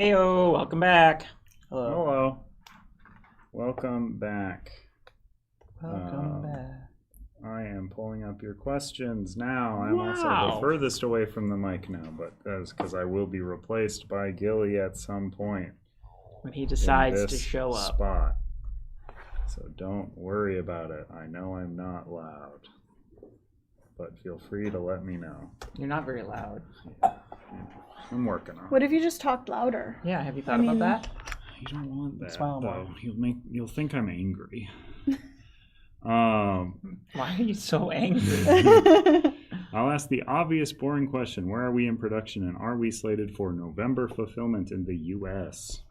Heyo, welcome back. Hello. Welcome back. Welcome back. I am pulling up your questions now. I'm also the furthest away from the mic now, but that's because I will be replaced by Gilly at some point. When he decides to show up. Spot. So don't worry about it. I know I'm not loud. But feel free to let me know. You're not very loud. I'm working on it. What if you just talked louder? Yeah, have you thought about that? You don't want that, Smile though. more. You'll think I'm angry. Why are you so angry? I'll ask the obvious, boring question. Where are we in production, and are we slated for November fulfillment in the U.S.?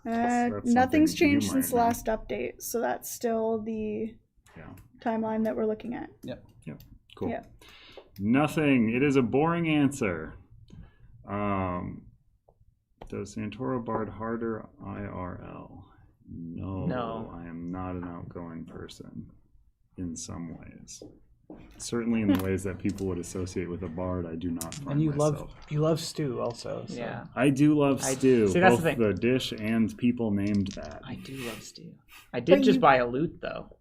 Nothing's changed since the last update, so that's still the timeline that we're looking at. Yep. Cool. Yep. Nothing. It is a boring answer. Does Santoro Bard harder IRL? No. I am not an outgoing person in some ways. Certainly in the ways that people would associate with a bard, I do not find myself. You love stew also. So. Yeah. I do love stew. See, that's both the thing. The dish and people named that. I do love stew. I did just buy a loot, though.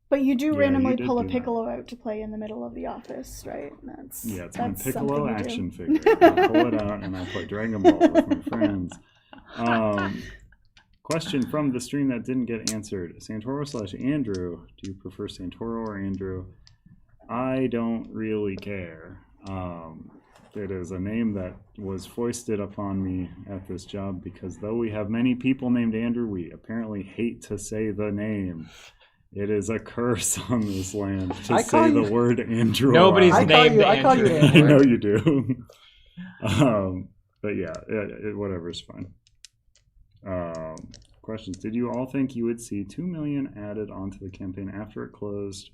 But you do randomly pull a do Piccolo out to play in the middle of the office, right? It's my Piccolo action figure. I pull it out and I play Dragon Ball with my friends. Question from the stream that didn't get answered. Santoro/Andrew. Do you prefer Santoro or Andrew? I don't really care. It is a name that was foisted upon me at this job because though we have many people named Andrew, we apparently hate to say the name. It is a curse on this land to say the word Andrew. Nobody's named Andrew. I call you Andrew. I know you do. But yeah, whatever's fine. Questions. Did you all think you would see 2 million added onto the campaign after it closed?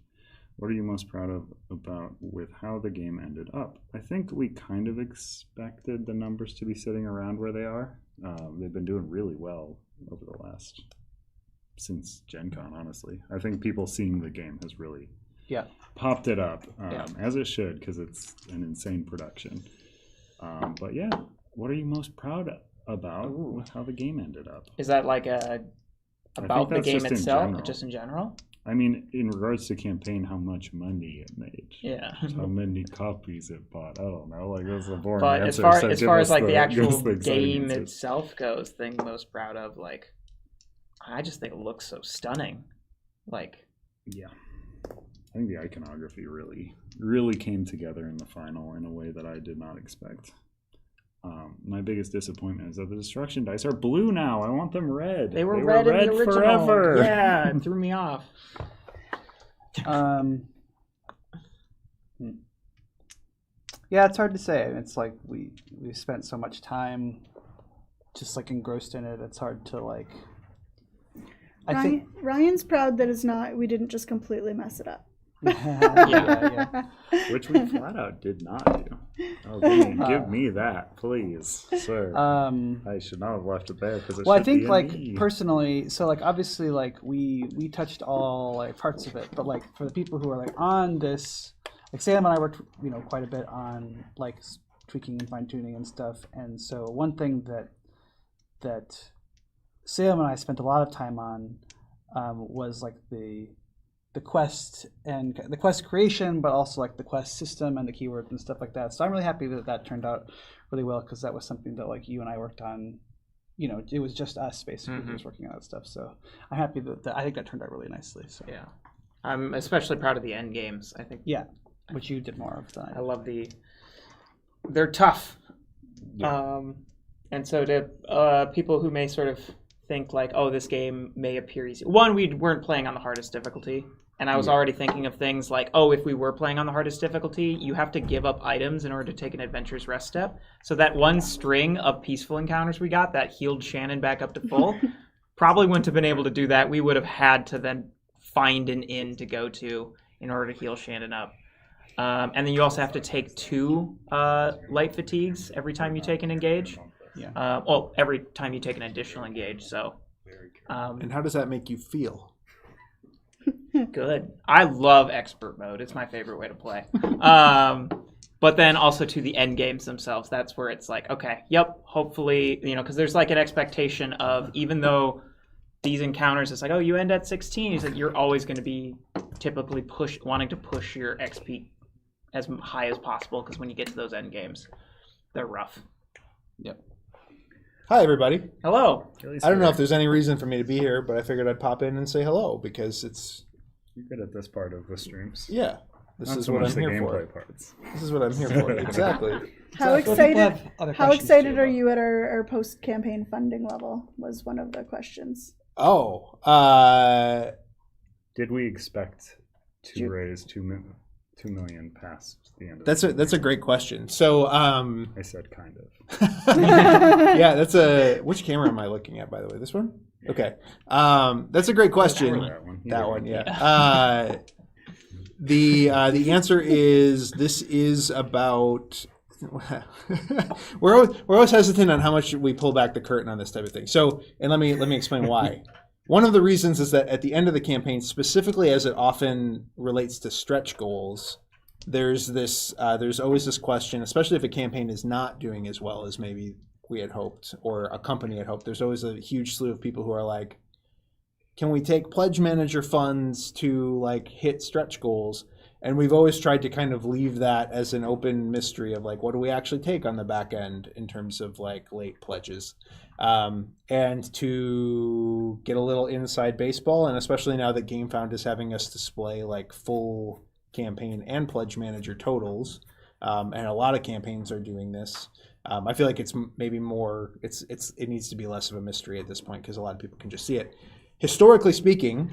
What are you most proud of about with how the game ended up? I think we kind of expected the numbers to be sitting around where they are. They've been doing really well over the last... since Gen Con, honestly. I think people seeing the game has really popped it up, as it should, because it's an insane production. But yeah, what are you most proud about with how the game ended up? Is that like about the game itself, just in general? I mean, in regards to campaign, how much money it made. Yeah. How many copies it bought. I don't know. Like, that's a boring But answer. as far as like the actual game itself goes, thing most proud of, like, I just think it looks so stunning. Like, yeah, I think the iconography really came together in the final in a way that I did not expect. My biggest disappointment is that the destruction dice are blue now. I want them red. They were red in the original. Forever. Yeah, it threw me off. Yeah, it's hard to say. It's like we spent so much time just like engrossed in it. It's hard to like. I think Ryan's proud that we didn't just completely mess it up. yeah. Which we flat out did not do. Oh, give me that, please, sir. I should not have left it there because. Well, I think like personally, so like obviously like we touched all like parts of it, but like for the people who are like on this, like Sam and I worked quite a bit on like tweaking and fine tuning and stuff, and so one thing that Sam and I spent a lot of time on was like the quest and the quest creation, but also like the quest system and the keywords and stuff like that. So I'm really happy that turned out really well because that was something that like you and I worked on. It was just us basically who was working on that stuff. So I'm happy that I think that turned out really nicely. So yeah, I'm especially proud of the end games. I think which you did more of than I love they're tough. Yeah. And so to people who may sort of think like, oh, this game may appear easy. One, we weren't playing on the hardest difficulty. And I was already thinking of things like, oh, if we were playing on the hardest difficulty, you have to give up items in order to take an adventurous rest step. So that one string of peaceful encounters we got that healed Shannon back up to full, probably wouldn't have been able to do that. We would have had to then find an inn to go to in order to heal Shannon up. And then you also have to take 2 light fatigues every time you take an engage. Yeah. Every time you take an additional engage. So. And how does that make you feel? Good. I love expert mode. It's my favorite way to play. But then also to the end games themselves, that's where it's like, okay, yep, hopefully, because there's like an expectation of, even though these encounters, it's like, oh, you end at 16, it's like you're always going to be typically wanting to push your XP as high as possible, because when you get to those end games, they're rough. Yep. Hi, everybody. Hello. I don't know if there's any reason for me to be here, but I figured I'd pop in and say hello because it's... You're good at this part of the streams. Yeah. This Not is so what much I'm the here gameplay for. parts. This is what I'm here for. Exactly. How So people have excited? other How questions excited too, are though. you at our post-campaign funding level? Was one of the questions. Oh. Did we expect to raise 2 million past the end of That's a great question. So, I said kind of. yeah, that's a... Which camera am I looking at, by the way? This one? Okay. That's a great question. That one. That one, yeah. The answer is this is about... we're always hesitant on how much we pull back the curtain on this type of thing. So, and let me explain why. One of the reasons is that at the end of the campaign, specifically as it often relates to stretch goals, there's always this question, especially if a campaign is not doing as well as maybe we had hoped or a company had hoped. There's always a huge slew of people who are like, can we take pledge manager funds to like hit stretch goals? And we've always tried to kind of leave that as an open mystery of like, what do we actually take on the back end in terms of like late pledges? And to get a little inside baseball, and especially now that GameFound is having us display like full campaign and pledge manager totals, and a lot of campaigns are doing this. I feel like it's maybe more, it needs to be less of a mystery at this point because a lot of people can just see it. Historically speaking,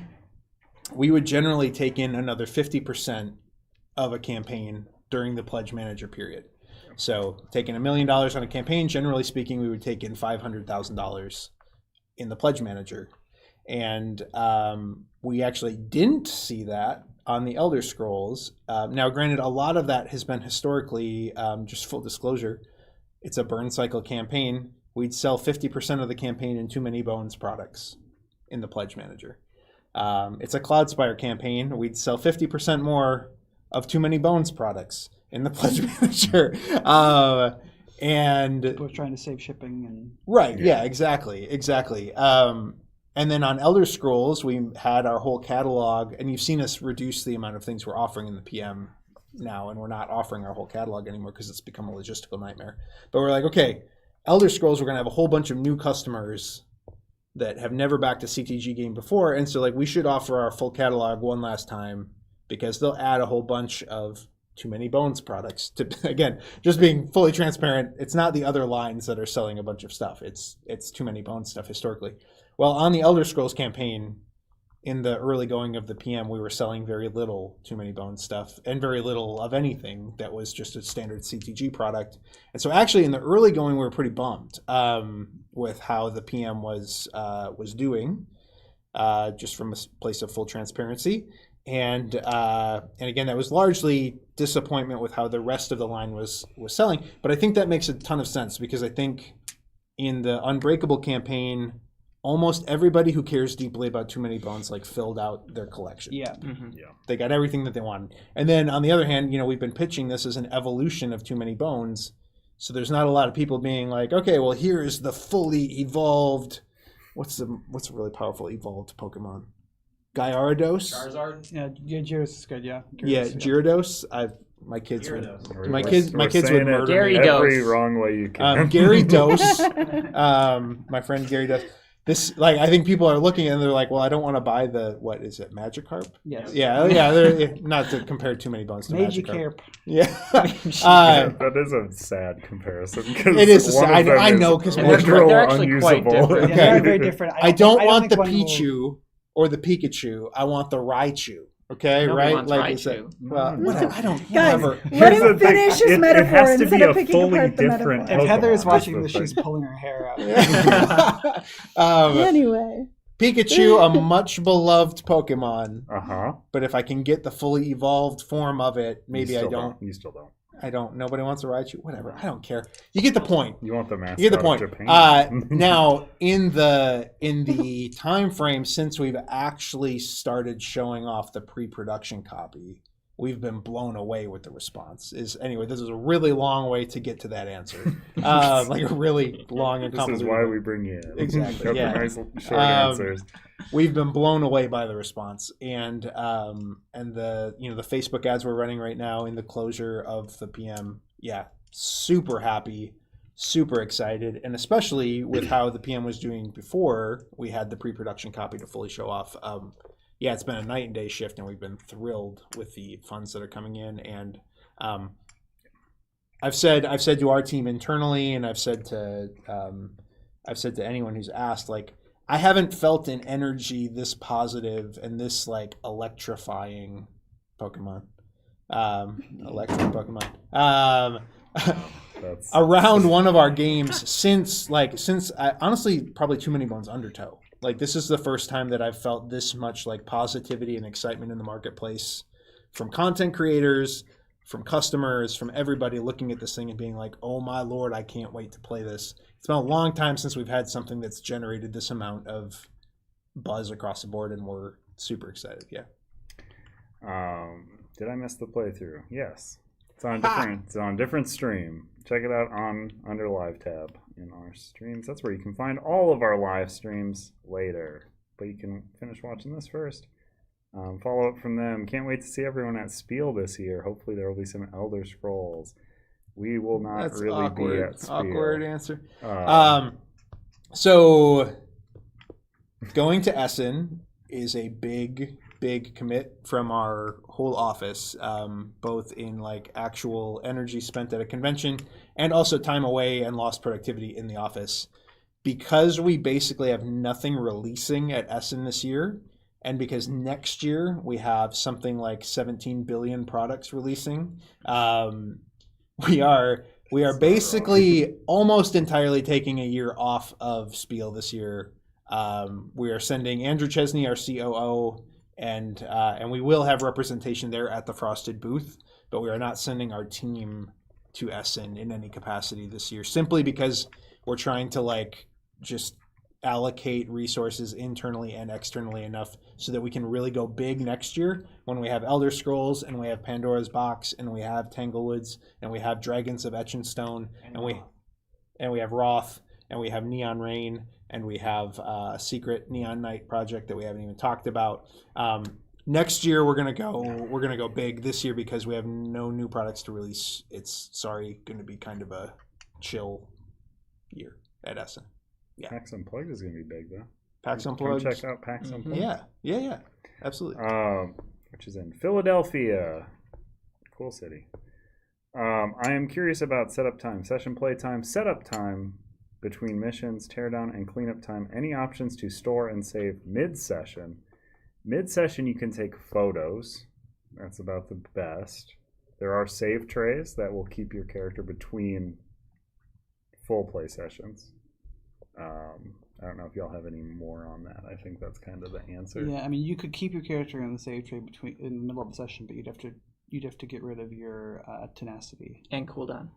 we would generally take in another 50% of a campaign during the pledge manager period. So taking $1 million on a campaign, generally speaking, we would take in $500,000 in the pledge manager. And we actually didn't see that on the Elder Scrolls. Now, granted, a lot of that has been historically, just full disclosure, it's a burn cycle campaign. We'd sell 50% of the campaign in Too Many Bones products in the pledge manager. It's a Cloudspire campaign. We'd sell 50% more of Too Many Bones products in the pledge manager. And We're trying to save shipping and right, yeah, exactly. And then on Elder Scrolls, we had our whole catalog, and you've seen us reduce the amount of things we're offering in the PM now, and we're not offering our whole catalog anymore because it's become a logistical nightmare. But we're like, okay, Elder Scrolls, we're going to have a whole bunch of new customers that have never backed a CTG game before, and so like we should offer our full catalog one last time because they'll add a whole bunch of Too Many Bones products. To again, just being fully transparent, it's not the other lines that are selling a bunch of stuff. It's Too Many Bones stuff historically. Well, on the Elder Scrolls campaign, in the early going of the PM, we were selling very little Too Many Bones stuff and very little of anything that was just a standard CTG product. And so actually in the early going, we were pretty bummed with how the PM was doing, just from a place of full transparency. And again, that was largely disappointment with how the rest of the line was selling. But I think that makes a ton of sense because I think in the Unbreakable campaign, almost everybody who cares deeply about Too Many Bones like filled out their collection. yeah. Mm-hmm. Yeah. They got everything that they wanted. And then on the other hand, we've been pitching this as an evolution of Too Many Bones. So there's not a lot of people being like, okay, well, here is the fully evolved, what's a really powerful evolved Pokemon? Gyarados? Charizard? Yeah, Gyarados is good, yeah. Yeah, Gyarados, Gyarados. My kids would We're kids would saying it murder Gary me. every Dose. wrong way you can. Gary Dose, my friend Gary Dose. This, like, I think people are looking and they're like, well, I don't want to buy the, what is it, Magikarp? yes. Yeah, they're not to compare Too Many Bones to Magikarp. Magikarp. Yeah. That is a sad comparison. It is a sad- I know, 'cause literal they're actually quite unusable. different. Yeah, they're very different. I don't want the think one will- Pichu or the Pikachu. I want the Raichu. Okay, Nobody right? wants Like, is that, Raichu. well, whatever. I don't. Guys, Whatever. let Here's the him thing. finish his It metaphor has to instead be of a picking fully apart the different metaphor. If Heather is Pokemon, watching that's this, the she's thing. pulling her hair out. Anyway, Pikachu, a much beloved Pokemon, Uh-huh. but if I can get the fully evolved form of it, maybe I don't. You still don't. I don't. Nobody wants a Raichu. Whatever. I don't care. You get the point. You want the mascot You get the point. of Japan. Now, in the time frame since we've actually started showing off the pre-production copy, we've been blown away with the response. Anyway, this is a really long way to get to that answer. Like a really long and This convoluted. is why we bring you in. Exactly, Got the yeah. nice short answers. We've been blown away by the response, and the the Facebook ads we're running right now in the closure of the PM. Yeah, super happy, super excited, and especially with how the PM was doing before we had the pre-production copy to fully show off. Yeah, it's been a night and day shift, and we've been thrilled with the funds that are coming in. And I've said to our team internally, and I've said to anyone who's asked, like, I haven't felt an energy this positive and this like electrifying Pokemon, electric Pokemon, around one of our games since honestly probably Too Many Bones Undertow. Like, this is the first time that I've felt this much like positivity and excitement in the marketplace from content creators, from customers, from everybody looking at this thing and being like, oh my Lord, I can't wait to play this. It's been a long time since we've had something that's generated this amount of buzz across the board, and we're super excited. Yeah. Did I miss the playthrough? Yes. It's on a different stream. Check it out under live tab in our streams. That's where you can find all of our live streams later. But you can finish watching this first. Follow up from them. Can't wait to see everyone at Spiel this year. Hopefully there will be some Elder Scrolls. We will not That's really awkward, be at Spiel. Awkward answer. So going to Essen is a big commit from our whole office, both in like actual energy spent at a convention and also time away and lost productivity in the office. Because we basically have nothing releasing at Essen this year, and because next year we have something like 17 billion products releasing, we are basically almost entirely taking a year off of Spiel this year. We are sending Andrew Chesney, our COO, and we will have representation there at the Frosted booth, but we are not sending our team to Essen in any capacity this year, simply because we're trying to like just allocate resources internally and externally enough so that we can really go big next year when we have Elder Scrolls and we have Pandora's Box and we have Tanglewoods and we have Dragons of Etchenstone and we have Roth and we have Neon Rain and we have a secret Neon Knight project that we haven't even talked about. Next year we're gonna go big. This year, because we have no new products to release, it's going to be kind of a chill year at Essen. Yeah. PAX Unplugged is going to be big, though. PAX Unplugged. Come check out PAX Unplugged. Yeah, absolutely. Which is in Philadelphia. Cool city. I am curious about setup time, session play time, setup time between missions, teardown, and cleanup time. Any options to store and save mid-session? Mid-session, you can take photos. That's about the best. There are save trays that will keep your character between full play sessions. I don't know if y'all have any more on that. I think that's kind of the answer. Yeah, I mean, you could keep your character in the save tray in the middle of the session, but you'd have to get rid of your tenacity and cooldown.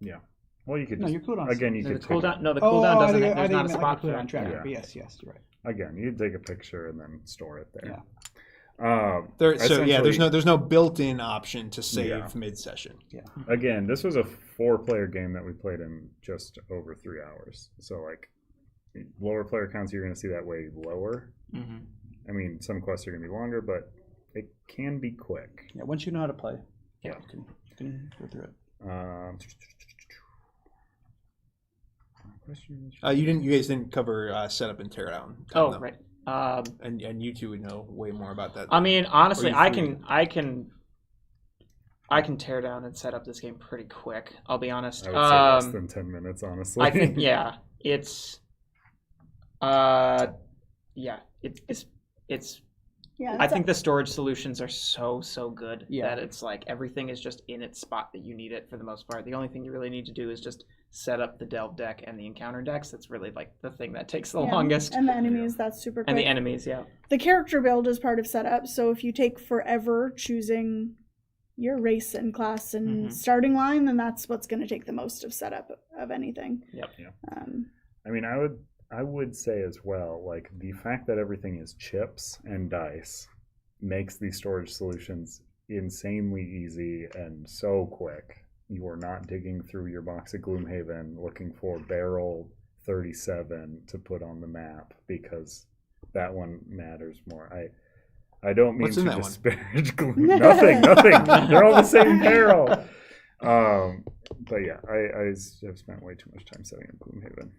Yeah. Well, you could your cooldown. Again, you The could cooldown. No, the cooldown doesn't. There's not a spot like for cooldown it. tracker. Yeah. But yes, you're right. Again, you take a picture and then store it there. Yeah. There's no built-in option to save mid-session. Yeah. Again, this was a 4-player game that we played in just over 3 hours. So like lower player counts, you're going to see that way lower. Mm-hmm. I mean, some quests are going to be longer, but it can be quick. Yeah. Once you know how to play, yeah, you can go through it. You guys didn't cover setup and teardown. Oh, right. And you two would know way more about that. I mean, honestly, I can tear down and set up this game pretty quick. I'll be honest. I would say less than 10 minutes, honestly. I think it's I think the storage solutions are so good that it's like everything is just in its spot that you need it for the most part. The only thing you really need to do is just set up the delve deck and the encounter decks. That's really like the thing that takes the longest. And the enemies, that's super quick. And the enemies, The character build is part of setup, so if you take forever choosing your race and class and starting line, then that's what's going to take the most of setup of anything. Yep. I mean, I would say as well, like the fact that everything is chips and dice makes these storage solutions insanely easy and so quick. You are not digging through your box of Gloomhaven looking for barrel 37 to put on the map because that one matters more. I don't mean What's in to that one? disparage Gloom. Nothing. They're all the same barrel. But yeah, I've spent way too much time setting up Gloomhaven.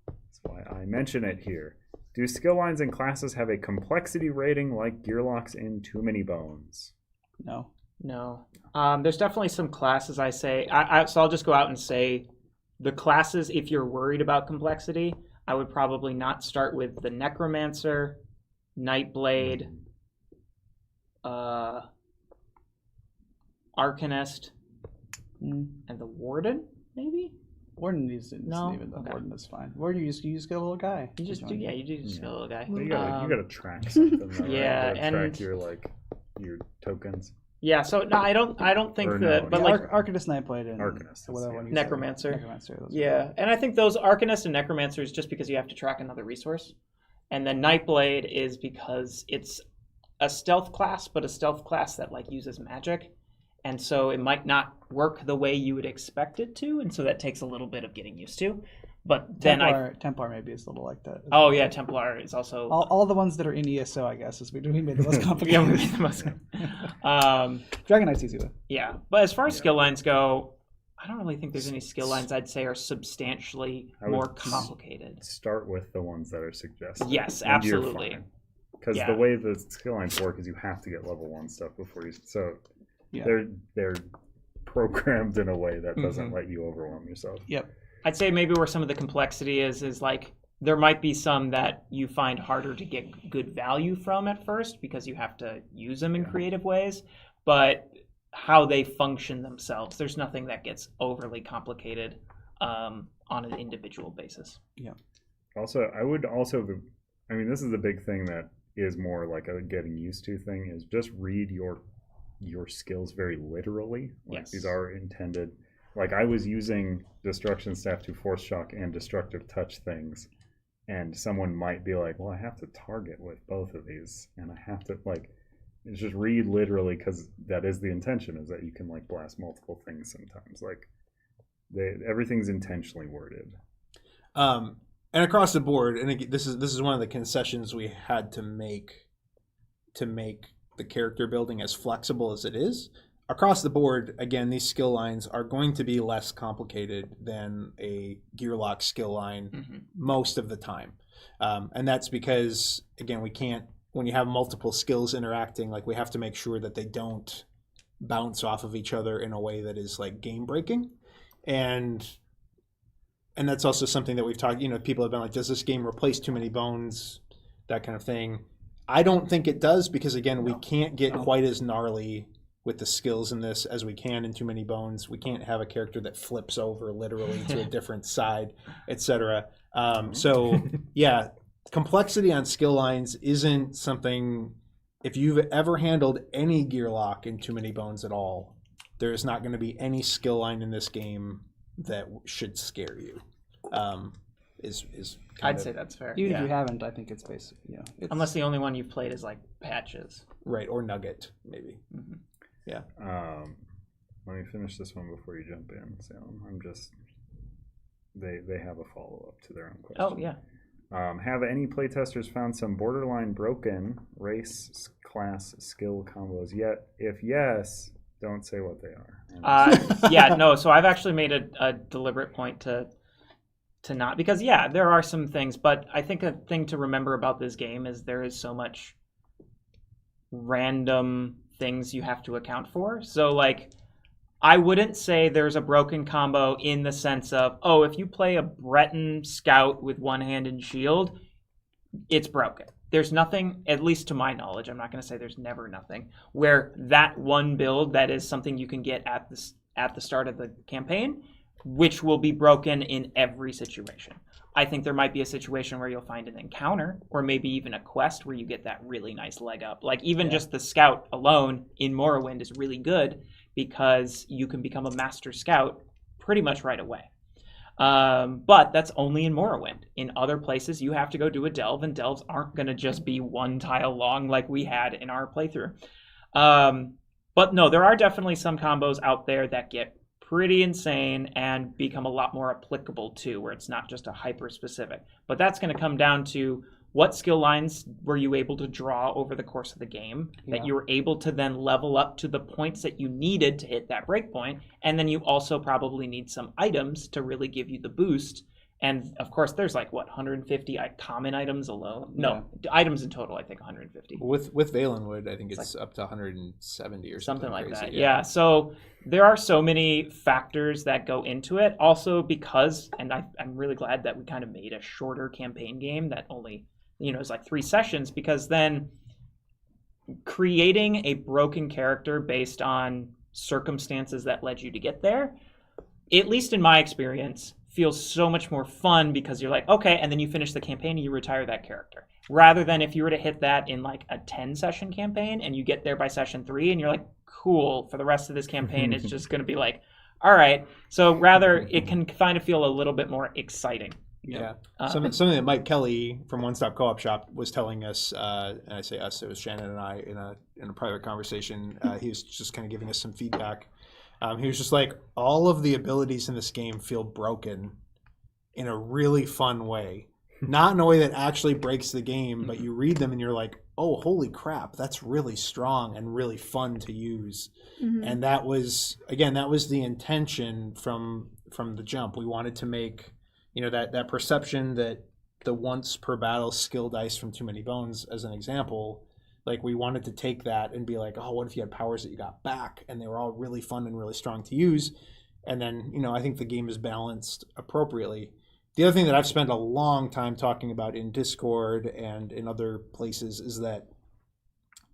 That's why I mention it here. Do skill lines and classes have a complexity rating like Gearlocks in Too Many Bones? No. No. There's definitely some classes I say. So I'll just go out and say the classes, if you're worried about complexity, I would probably not start with the Necromancer, Nightblade, Arcanist, and the Warden, maybe? Warden needs to No? even. Okay. Warden is fine. Warden, you just get a little guy. You just do, you do just feel a little guy. But you gotta track something. Though, right? yeah, You gotta and- track your tokens. Yeah, so no, I don't think Or that, no, but yeah. like Arcanist, Nightblade, and Arcanist, whatever yeah. one you Necromancer. said. Necromancer. those are- yeah, and I think those Arcanist and Necromancer is just because you have to track another resource, and then Nightblade is because it's a stealth class, but a stealth class that like uses magic, and so it might not work the way you would expect it to, and so that takes a little bit of getting used to. But then Templar maybe is a little like that. oh yeah, Templar is also All the ones that are in ESO, I guess, is we made the most yeah, complicated. maybe the most. Dragon Knight's easy though. Yeah, but as far as skill lines go, I don't really think there's any skill lines I'd say are substantially I would more complicated. Start with the ones that are suggested. Yes, absolutely. Because Yeah. the way the skill lines work is you have to get level 1 stuff before you. So Yeah. they're programmed in a way that doesn't Mhm. let you overwhelm yourself. Yep. I'd say maybe where some of the complexity is like there might be some that you find harder to get good value from at first because you have to use them in creative ways, but how they function themselves, there's nothing that gets overly complicated on an individual basis. Also, I mean, this is a big thing that is more like a getting used to thing, is just read your skills very literally. Like Yes. these are intended. Like I was using Destruction Staff to Force Shock and Destructive Touch things, and someone might be like, well, I have to target with both of these, and I have to like, it's just read literally, because that is the intention, is that you can like blast multiple things sometimes. Like everything's intentionally worded. And across the board, and again, this is one of the concessions we had to make the character building as flexible as it is. Across the board, again, these skill lines are going to be less complicated than a Gearlock skill line most of the time. And that's because, again, we can't, when you have multiple skills interacting, like we have to make sure that they don't bounce off of each other in a way that is like game breaking. And that's also something that we've talked, people have been like, does this game replace Too Many Bones? That kind of thing. I don't think it does because, again, we can't get quite as gnarly with the skills in this as we can in Too Many Bones. We can't have a character that flips over literally to a different side, etc. So, yeah, complexity on skill lines isn't something, if you've ever handled any Gearlock in Too Many Bones at all, there is not going to be any skill line in this game that should scare you. Is I'd say that's fair. Even yeah. if you haven't, I think it's basic. It's, Unless the only one you've played is like Patches. right, or Nugget maybe. Yeah. Let me finish this one before you jump in, Salem. They have a follow-up to their own question. Oh yeah. Have any playtesters found some borderline broken race class skill combos yet? If yes, don't say what they are. Yeah, no. So I've actually made a deliberate point to not, because yeah, there are some things, but I think a thing to remember about this game is there is so much random things you have to account for. So like, I wouldn't say there's a broken combo in the sense of, oh, if you play a Breton scout with one hand and shield, it's broken. There's nothing, at least to my knowledge, I'm not going to say there's never nothing, where that one build that is something you can get at the start of the campaign, which will be broken in every situation. I think there might be a situation where you'll find an encounter, or maybe even a quest where you get that really nice leg up. Like even just the scout alone in Morrowind is really good because you can become a master scout pretty much right away. But that's only in Morrowind. In other places, you have to go do a delve, and delves aren't going to just be one tile long like we had in our playthrough. But no, there are definitely some combos out there that get pretty insane and become a lot more applicable too, where it's not just a hyper specific. But that's going to come down to what skill lines were you able to draw over the course of the game that you were able to then level up to the points that you needed to hit that breakpoint. And then you also probably need some items to really give you the boost. And of course, there's like, what, 150 common items alone? No, items in total, I think 150. With Valenwood, I think it's up to 170 or something like crazy. that. Yeah. So there are so many factors that go into it. Also because, and I'm really glad that we kind of made a shorter campaign game that only, is like 3 sessions, because then creating a broken character based on circumstances that led you to get there, at least in my experience, feels so much more fun, because you're like, okay, and then you finish the campaign and you retire that character. Rather than if you were to hit that in like a 10-session campaign and you get there by session 3 and you're like, cool, for the rest of this campaign it's just going to be like, all right. So rather, it can kind of feel a little bit more exciting. Yeah. Something that Mike Kelly from One Stop Co-op Shop was telling us, and I say us, it was Shannon and I in a private conversation. He was just kind of giving us some feedback. He was just like, all of the abilities in this game feel broken in a really fun way. Not in a way that actually breaks the game, but you read them and you're like, oh, holy crap, that's really strong and really fun to use. And that was the intention from the jump. We wanted to make, that perception that the once per battle skill dice from Too Many Bones, as an example, like we wanted to take that and be like, oh, what if you had powers that you got back and they were all really fun and really strong to use? And then, I think the game is balanced appropriately. The other thing that I've spent a long time talking about in Discord and in other places is that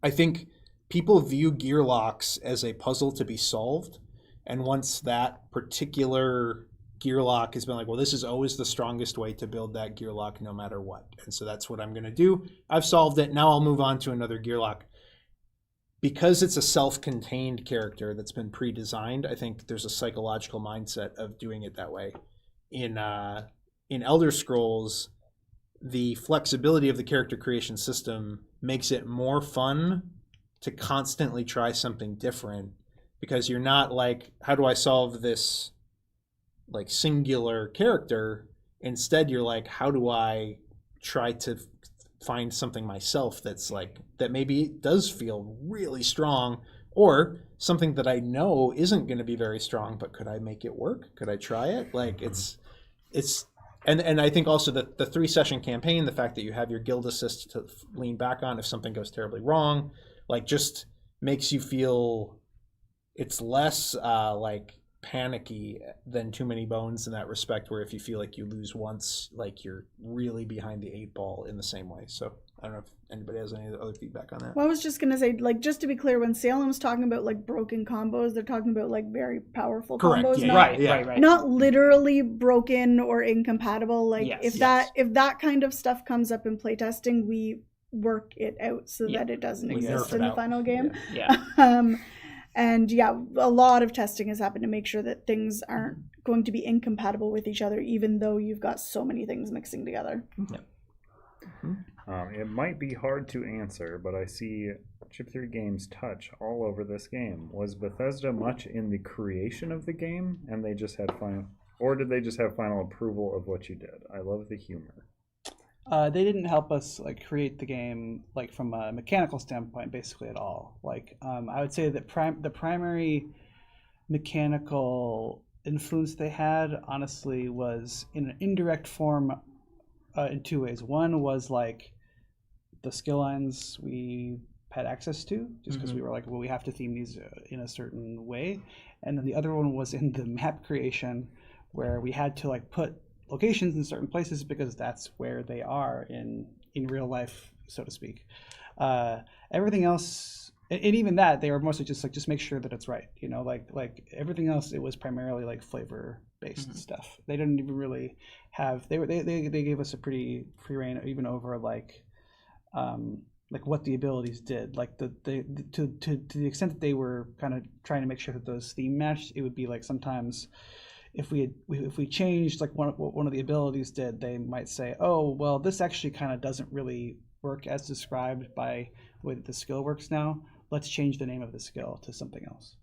I think people view gear locks as a puzzle to be solved. And once that particular gear lock has been like, well, this is always the strongest way to build that gear lock no matter what. And so that's what I'm going to do. I've solved it. Now I'll move on to another gear lock. Because it's a self-contained character that's been pre-designed, I think there's a psychological mindset of doing it that way. In Elder Scrolls, the flexibility of the character creation system makes it more fun to constantly try something different, because you're not like, how do I solve this like singular character? Instead, you're like, how do I try to find something myself that's like, that maybe does feel really strong, or something that I know isn't going to be very strong, but could I make it work? Could I try it? Like and I think also that the 3-session campaign, the fact that you have your guild assist to lean back on if something goes terribly wrong, like just makes you feel it's less like panicky than Too Many Bones in that respect, where if you feel like you lose once, like you're really behind the 8 ball in the same way. So I don't know if anybody has any other feedback on that. Well, I was just going to say, like, just to be clear, when Salem's talking about like broken combos, they're talking about like very powerful Correct, combos, yeah. Right. not literally broken or incompatible. Like Yes, if that kind of stuff comes up in playtesting, we work it out so that it doesn't We nerf exist it in the out. final game. Yeah. And yeah, a lot of testing has happened to make sure that things aren't going to be incompatible with each other, even though you've got so many things mixing together. It might be hard to answer, but I see Chip 3 Games touch all over this game. Was Bethesda much in the creation of the game, and they just had did they just have final approval of what you did? I love the humor. They didn't help us like create the game like from a mechanical standpoint basically at all. Like I would say that the primary mechanical influence they had honestly was in an indirect form in 2 ways. One was like the skill lines we had access to just because we were like, well, we have to theme these in a certain way. And then the other one was in the map creation, where we had to like put locations in certain places because that's where they are in real life, so to speak. Everything else, and even that, they were mostly just make sure that it's right. Like everything else, it was primarily like flavor based stuff. They didn't even really have. They gave us a pretty free reign even over like what the abilities did. Like to the extent that they were kind of trying to make sure that those theme matched, it would be like sometimes. If we changed like what one of the abilities did, they might say, oh, well, this actually kind of doesn't really work as described by the way that the skill works now. let's change the name of the skill to something else.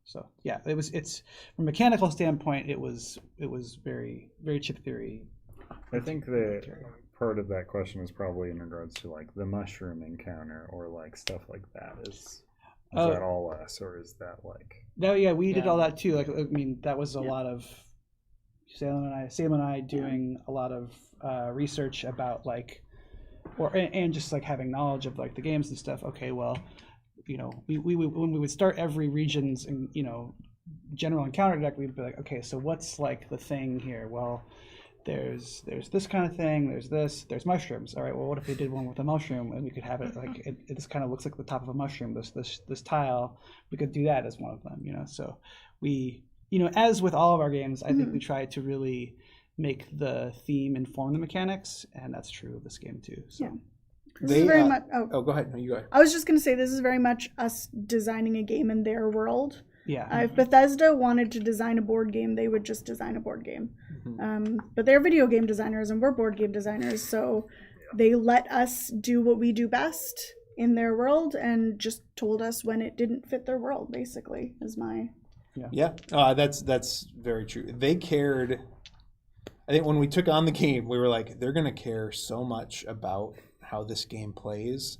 So yeah, it's from a mechanical standpoint, it was very very chip theory. I think that part of that question is probably in regards to like the mushroom encounter or like stuff like that. Is that all us, or is that like? No, yeah, we did all that too. Like, I mean, that was a lot of Sam and I doing a lot of research about like, and just like having knowledge of like the games and stuff. Okay, well, we when we would start every region's and general encounter deck, we'd be like, okay, so what's like the thing here? Well, there's this kind of thing. There's mushrooms. All right. Well, what if we did one with a mushroom and we could have it like this kind of looks like the top of a mushroom. This tile. We could do that as one of them. So we as with all of our games, I think we try to really make the theme inform the mechanics, and that's true of this game too. So. Yeah. This is very much. Oh, go ahead. No, you go ahead. I was just going to say this is very much us designing a game in their world. Yeah. If Bethesda wanted to design a board game, they would just design a board game. But they're video game designers and we're board game designers, so they let us do what we do best in their world and just told us when it didn't fit their world, basically, is my... Yeah, that's very true. They cared. I think when we took on the game, we were like, they're going to care so much about how this game plays,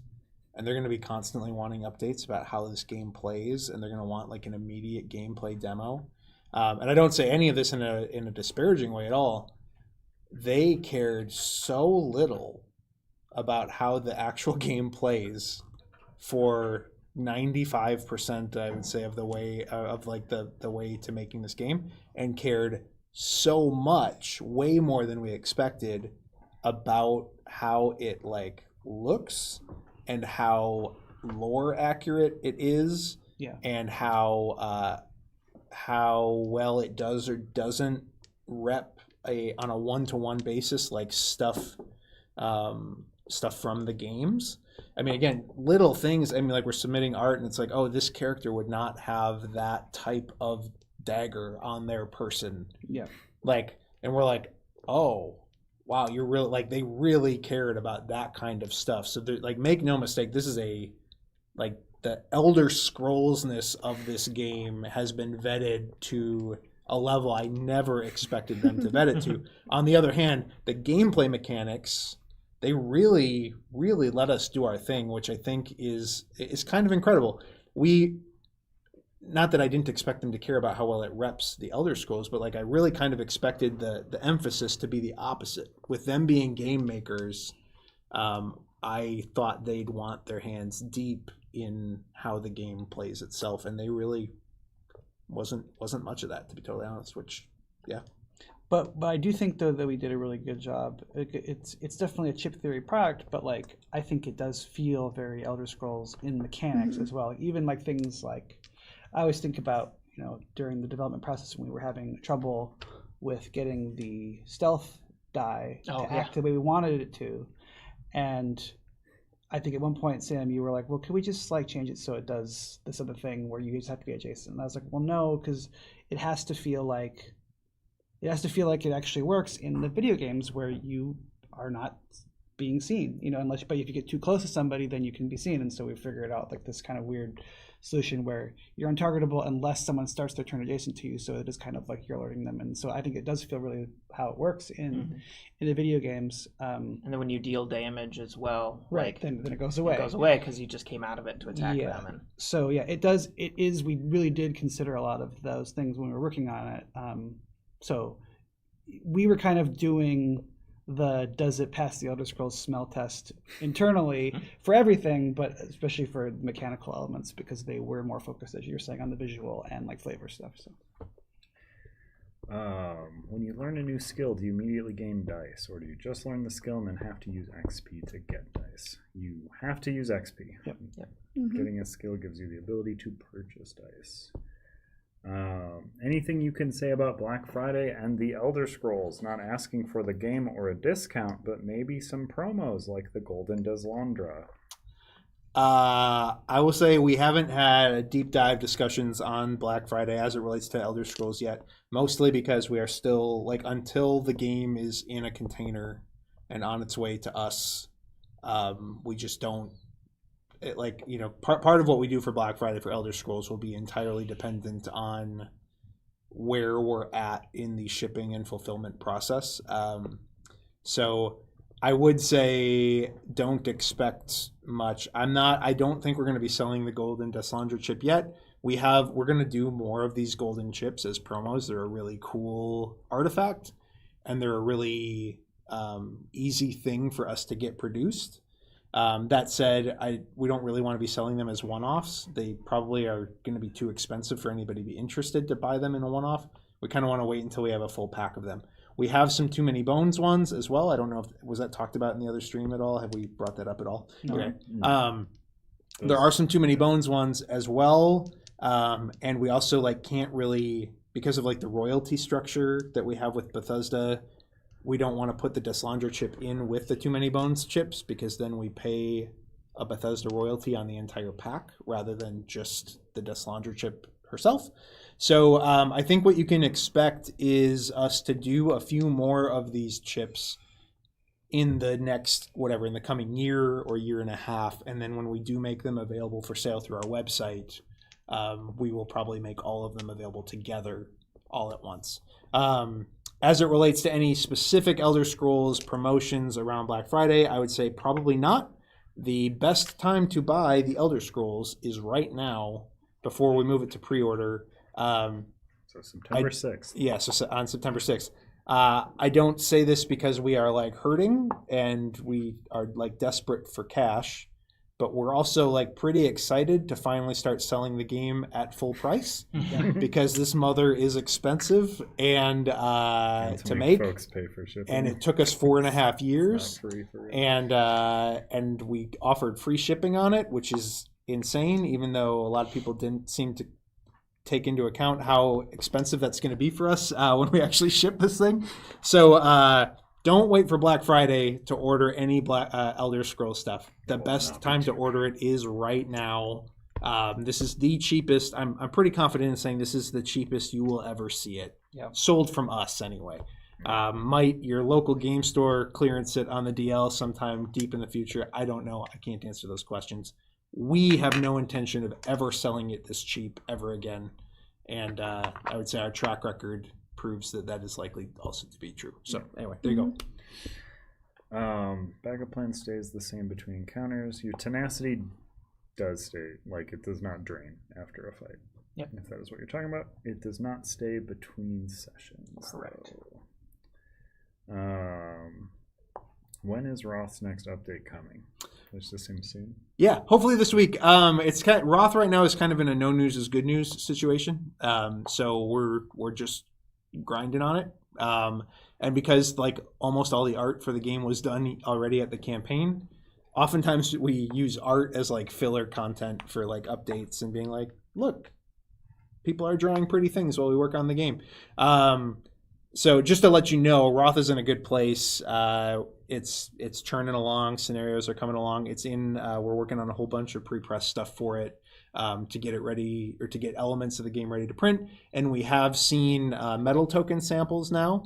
and they're going to be constantly wanting updates about how this game plays, and they're going to want like an immediate gameplay demo. And I don't say any of this in a disparaging way at all. They cared so little about how the actual game plays for 95%, I would say, of the way of like the way to making this game, and cared so much, way more than we expected, about how it like looks and how lore accurate it is, and how well it does or doesn't rep on a one-to-one basis like stuff from the games. I mean, again, little things. I mean, like we're submitting art and it's like, oh, this character would not have that type of dagger on their person. Yeah. Like, and we're like, oh, wow, you're really like, they really cared about that kind of stuff. So like, make no mistake, this is like the Elder Scrollsness of this game has been vetted to a level I never expected them to vet it to. On the other hand, the gameplay mechanics, they really, really let us do our thing, which I think is kind of incredible. Not that I didn't expect them to care about how well it reps the Elder Scrolls, but like I really kind of expected the emphasis to be the opposite. With them being game makers, I thought they'd want their hands deep in how the game plays itself, and they really wasn't much of that, to be totally honest. Which, yeah. But I do think though that we did a really good job. It's definitely a chip theory product, but like I think it does feel very Elder Scrolls in mechanics as well. Even like things like I always think about during the development process when we were having trouble with getting the stealth die to act the way we wanted it to, and I think at one point, Sam, you were like, well, could we just like change it so it does this other thing where you just have to be adjacent? And I was like, well, no, because it has to feel like it actually works in the video games where you are not being seen, but if you get too close to somebody, then you can be seen. And so we figured out like this kind of weird solution where you're untargetable unless someone starts their turn adjacent to you. So it is kind of like you're alerting them. And so I think it does feel really how it works in the video games. And then when you deal damage as well, right, like, then it goes away. It goes away because you just came out of it to attack them. And... So yeah, it does. It is. We really did consider a lot of those things when we were working on it. So we were kind of doing the does it pass the Elder Scrolls smell test internally for everything, but especially for mechanical elements because they were more focused, as you were saying, on the visual and like flavor stuff. So, when you learn a new skill, do you immediately gain dice, or do you just learn the skill and then have to use XP to get dice? You have to use XP. Yep. Getting a skill gives you the ability to purchase dice. Anything you can say about Black Friday and the Elder Scrolls? Not asking for the game or a discount, but maybe some promos like the Golden Deslandra. I will say we haven't had deep dive discussions on Black Friday as it relates to Elder Scrolls yet, mostly because we are still, like, until the game is in a container and on its way to us, we just don't part of what we do for Black Friday for Elder Scrolls will be entirely dependent on where we're at in the shipping and fulfillment process. So I would say don't expect much. I don't think we're going to be selling the golden Deslaundra chip yet. We're going to do more of these golden chips as promos. They're a really cool artifact, and they're a really easy thing for us to get produced. That said, we don't really want to be selling them as one-offs. They probably are going to be too expensive for anybody to be interested to buy them in a one-off. We kind of want to wait until we have a full pack of them. We have some Too Many Bones ones as well. I don't know was that talked about in the other stream at all? Have we brought that up at all? No. Okay. There are some Too Many Bones ones as well. And we also can't really, because of the royalty structure that we have with Bethesda, we don't want to put the Deslaundra chip in with the Too Many Bones chips, because then we pay a Bethesda royalty on the entire pack rather than just the Deslaundra chip herself. So I think what you can expect is us to do a few more of these chips in the next, in the coming year or year and a half. And then when we do make them available for sale through our website, we will probably make all of them available together all at once. As it relates to any specific Elder Scrolls promotions around Black Friday, I would say probably not. The best time to buy the Elder Scrolls is right now before we move it to pre-order. So September 6th. Yeah, so on September 6th. I don't say this because we are hurting and we are desperate for cash, but we're also pretty excited to finally start selling the game at full price because this mother is expensive and to make. Folks pay for shipping. And it took us 4.5 years. Not free for it. And we offered free shipping on it, which is insane, even though a lot of people didn't seem to take into account how expensive that's going to be for us when we actually ship this thing. So don't wait for Black Friday to order any Elder Scrolls stuff. The best time to order it is right now. This is the cheapest. I'm pretty confident in saying this is the cheapest you will ever see it. Yep. Sold from us anyway. Might your local game store clearance it on the DL sometime deep in the future? I don't know. I can't answer those questions. We have no intention of ever selling it this cheap ever again. And I would say our track record proves that is likely also to be true. So anyway, there you go. Backup plan stays the same between encounters. Your tenacity does stay, it does not drain after a fight. Yep. If that is what you're talking about. It does not stay between sessions. Correct. When is Roth's next update coming? Is this him soon? Yeah, hopefully this week. It's Roth right now is kind of in a no news is good news situation. So we're just grinding on it. And because almost all the art for the game was done already at the campaign, oftentimes we use art as filler content for updates and being look, people are drawing pretty things while we work on the game. So just to let you know, Roth is in a good place. It's churning along. Scenarios are coming along. We're working on a whole bunch of pre-press stuff for it to get it ready, or to get elements of the game ready to print. And we have seen metal token samples now.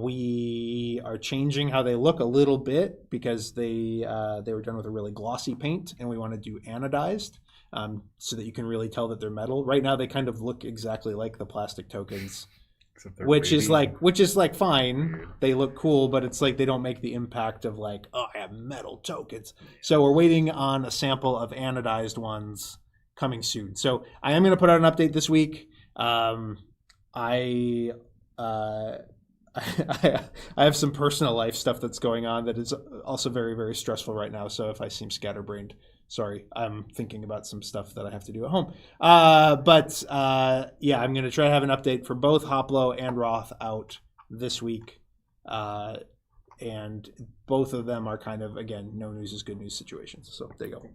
We are changing how they look a little bit because they were done with a really glossy paint, and we want to do anodized so that you can really tell that they're metal. Right now, they kind of look exactly like the plastic tokens. Which is fine. They look cool, but it's they don't make the impact of I have metal tokens. So we're waiting on a sample of anodized ones coming soon. So I am going to put out an update this week. I have some personal life stuff that's going on that is also very, very stressful right now. So if I seem scatterbrained, sorry, I'm thinking about some stuff that I have to do at home. But I'm going to try to have an update for both Hoplo and Roth out this week. And both of them are kind of, again, no news is good news situations. So there you go.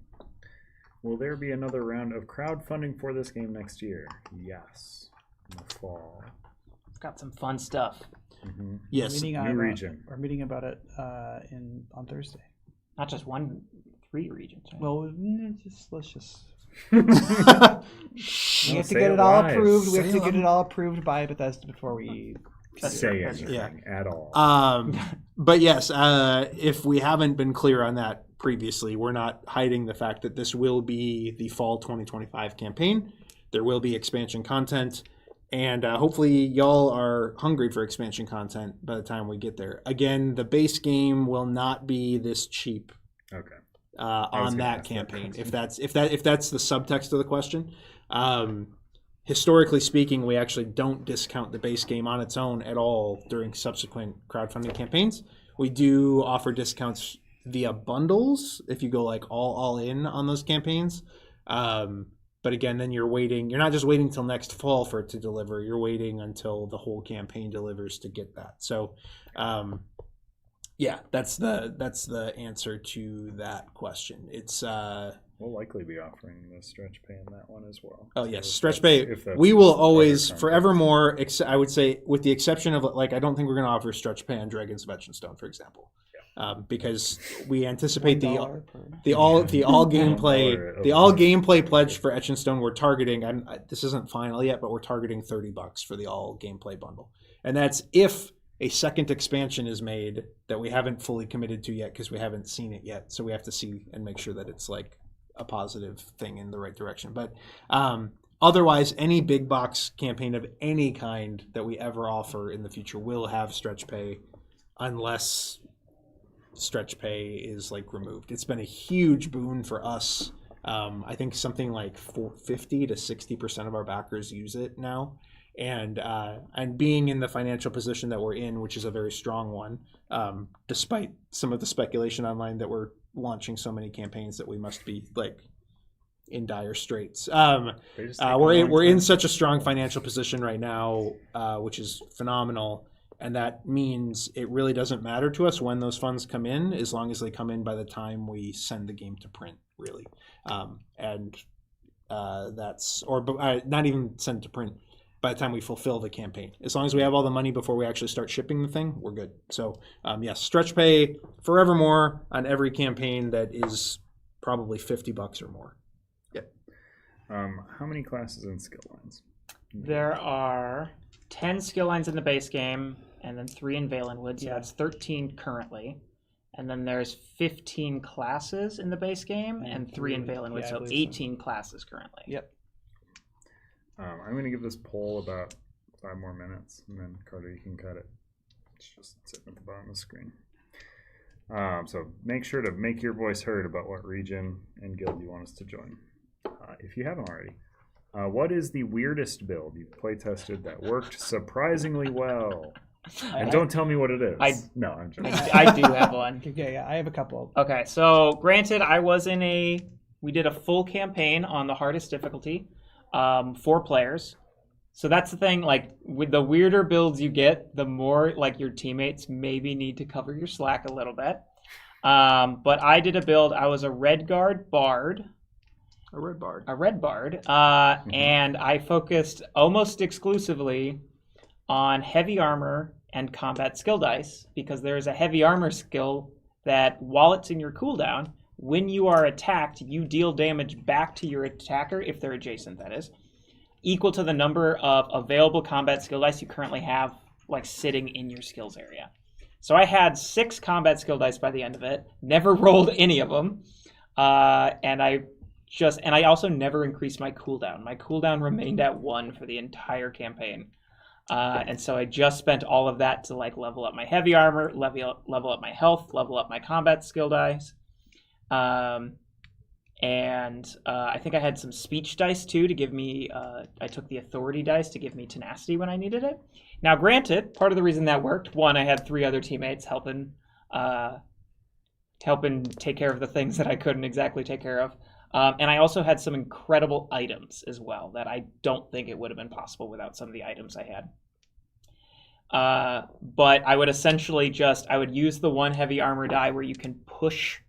Will there be another round of crowdfunding for this game next year? Yes. In the fall. It's got some fun stuff. Mm-hmm. Yes. New region. We're meeting about it on Thursday. Not just 3 regions. Right? Well, let's just. We We have to get it all approved. We have to get it all approved by Bethesda before we say that's anything at all. But yes, if we haven't been clear on that previously, we're not hiding the fact that this will be the fall 2025 campaign. There will be expansion content, and hopefully y'all are hungry for expansion content by the time we get there. Again, the base game will not be this cheap Okay. on that campaign. If that's the subtext of the question. Historically speaking, we actually don't discount the base game on its own at all during subsequent crowdfunding campaigns. We do offer discounts via bundles if you go like all in on those campaigns. But again, then you're not just waiting till next fall for it to deliver. You're waiting until the whole campaign delivers to get that. So yeah, that's the answer to that question. It's We'll likely be offering the stretch pay on that one as well. oh yes, So stretch pay. We will always, forevermore. I would say, with the exception of like, I don't think we're going to offer stretch pay on Dragons of Etchinstone, for example, because we anticipate the all gameplay pledge for Etchinstone. We're targeting, and this isn't final yet, but we're targeting $30 for the all gameplay bundle, and that's if a second expansion is made that we haven't fully committed to yet because we haven't seen it yet. So we have to see and make sure that it's like a positive thing in the right direction. But otherwise, any big box campaign of any kind that we ever offer in the future will have stretch pay, unless stretch pay is like removed. It's been a huge boon for us. I think something like 50 to 60% of our backers use it now. And being in the financial position that we're in, which is a very strong one, despite some of the speculation online that we're launching so many campaigns that we must be like in dire straits. We're in such a strong financial position right now, which is phenomenal, and that means it really doesn't matter to us when those funds come in, as long as they come in by the time we send the game to print, really. That's not even send to print. By the time we fulfill the campaign, as long as we have all the money before we actually start shipping the thing, we're good. So yes, stretch pay forevermore on every campaign that is probably $50 or more. Yep. How many classes and skill lines? There are 10 skill lines in the base game, and then 3 in Valenwood, so that's 13 currently. And then there's 15 classes in the base game, and 3 in Valenwood, so 18 classes currently. Yep. I'm going to give this poll about 5 more minutes, and then Carter, you can cut it. It's just sitting at the bottom of the screen. So make sure to make your voice heard about what region and guild you want us to join, if you haven't already. What is the weirdest build you've playtested that worked surprisingly well? And don't tell me what it is. No, I'm joking. I do have one. Okay, yeah, I have a couple. Okay, so granted, we did a full campaign on the hardest difficulty. 4 players. So that's the thing, like with the weirder builds you get, the more like your teammates maybe need to cover your slack a little bit. But I did a build, I was a red bard, and I focused almost exclusively on heavy armor and combat skill dice, because there's a heavy armor skill that while it's in your cooldown, when you are attacked, you deal damage back to your attacker, if they're adjacent, that is, equal to the number of available combat skill dice you currently have, like, sitting in your skills area. So I had 6 combat skill dice by the end of it, never rolled any of them, and I also never increased my cooldown. My cooldown remained at 1 for the entire campaign. And so I just spent all of that to, like, level up my heavy armor, level up my health, level up my combat skill dice. I think I had some speech dice too to give me, I took the authority dice to give me tenacity when I needed it. Now granted, part of the reason that worked, one, I had 3 other teammates helping take care of the things that I couldn't exactly take care of. And I also had some incredible items as well that I don't think it would have been possible without some of the items I had. But I would essentially I would use the 1 heavy armor die where you can push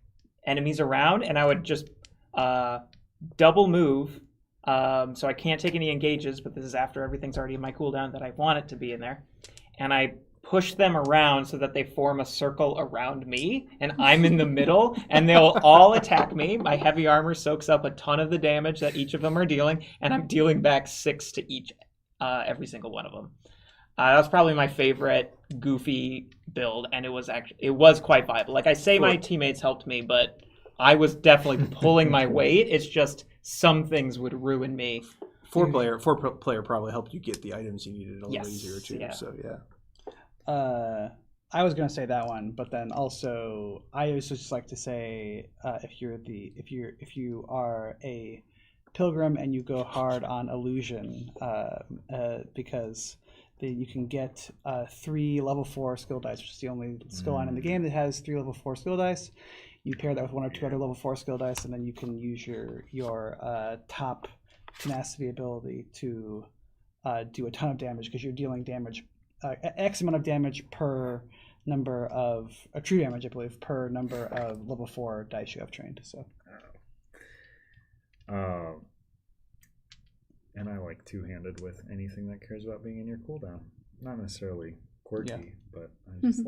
enemies around, and I would just double move, so I can't take any engages, but this is after everything's already in my cooldown that I want it to be in there, and I push them around so that they form a circle around me, and I'm in the middle, and they'll all attack me. My heavy armor soaks up a ton of the damage that each of them are dealing, and I'm dealing back 6 to each, every single one of them. That was probably my favorite goofy build, and it was quite viable. Like I say, my teammates helped me, but I was definitely pulling my weight. It's just some things would ruin me. Four player probably helped you get the items you needed a little easier too. Yeah. So I was gonna say that one, but then also I always just like to say if you are a pilgrim and you go hard on illusion, because you can get 3 level 4 skill dice, which is the only skill line in the game that has 3 level 4 skill dice. You pair that with 1 or 2 other level 4 skill dice, and then you can use your top tenacity ability to do a ton of damage, because you're dealing damage, X amount of damage per number of true damage, I believe, per number of level 4 dice you have trained. So. And I like two-handed with anything that cares about being in your cooldown. Not necessarily quirky, but I just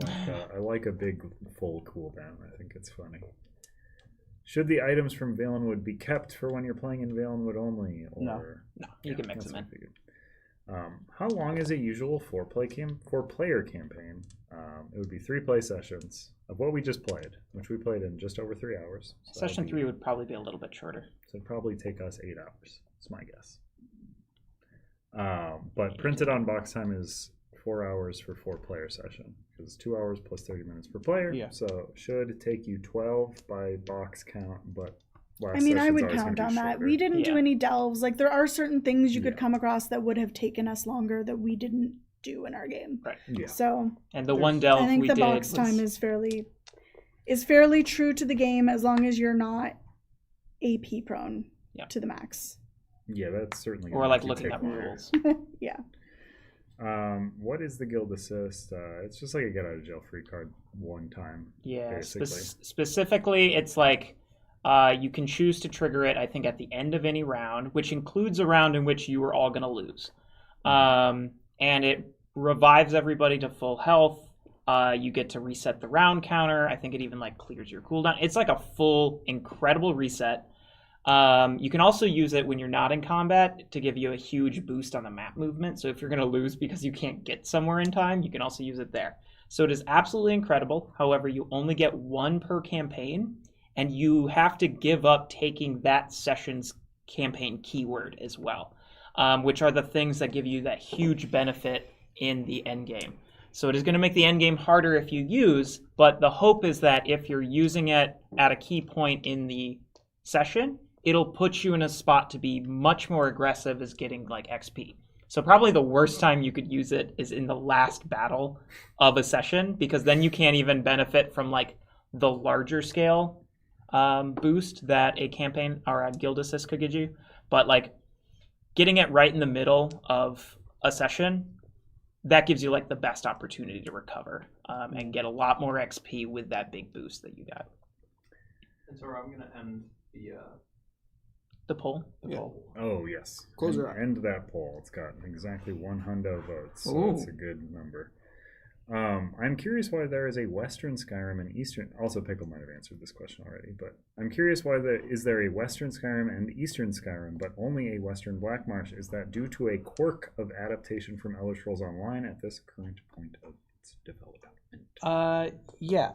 I like a big full cooldown. I think it's funny. Should the items from Valenwood be kept for when you're playing in Valenwood only? Or... No, you can mix them in. How long is a usual four-player campaign? It would be 3 play sessions of what we just played, which we played in just over 3 hours. So Session 3 would probably be a little bit shorter. So it'd probably take us 8 hours. That's my guess. But printed on box time is 4 hours for 4-player session, because 2 hours plus 30 minutes per player. Yeah. So should take you 12 by box count, but I mean, I would count on that. We didn't do any delves. Like, there are certain things you could come across that would have taken us longer that we didn't do in our game. Right. Yeah. So, and the one delve I think we the did box time is fairly true to the game, as long as you're not AP prone to the max. Yeah, that's certainly. Or like looking at rules. Yeah. What is the guild assist? It's just like a get out of jail free card one time. Yeah. Basically. Specifically, it's like you can choose to trigger it, I think, at the end of any round, which includes a round in which you are all going to lose. And it revives everybody to full health. You get to reset the round counter. I think it even like clears your cooldown. It's like a full, incredible reset. You can also use it when you're not in combat to give you a huge boost on the map movement. So if you're going to lose because you can't get somewhere in time, you can also use it there. So it is absolutely incredible. However, you only get 1 per campaign, and you have to give up taking that session's campaign keyword as well, which are the things that give you that huge benefit in the end game. So it is going to make the end game harder if you use, but the hope is that if you're using it at a key point in the session, it'll put you in a spot to be much more aggressive as getting like XP. So probably the worst time you could use it is in the last battle of a session, because then you can't even benefit from like the larger scale boost that a campaign or a guild assist could give you. But like getting it right in the middle of a session, that gives you like the best opportunity to recover and get a lot more XP with that big boost that you got. And so I'm going to end the poll. Oh yes, Close your eye. End that poll. It's got exactly 100 votes, so that's a good number. I'm curious why there is a Western Skyrim and Eastern. Also, Pickle might have answered this question already, but I'm curious why is there a Western Skyrim and Eastern Skyrim, but only a Western Blackmarsh? Is that due to a quirk of adaptation from Elder Scrolls Online at this current point of its development? Yeah.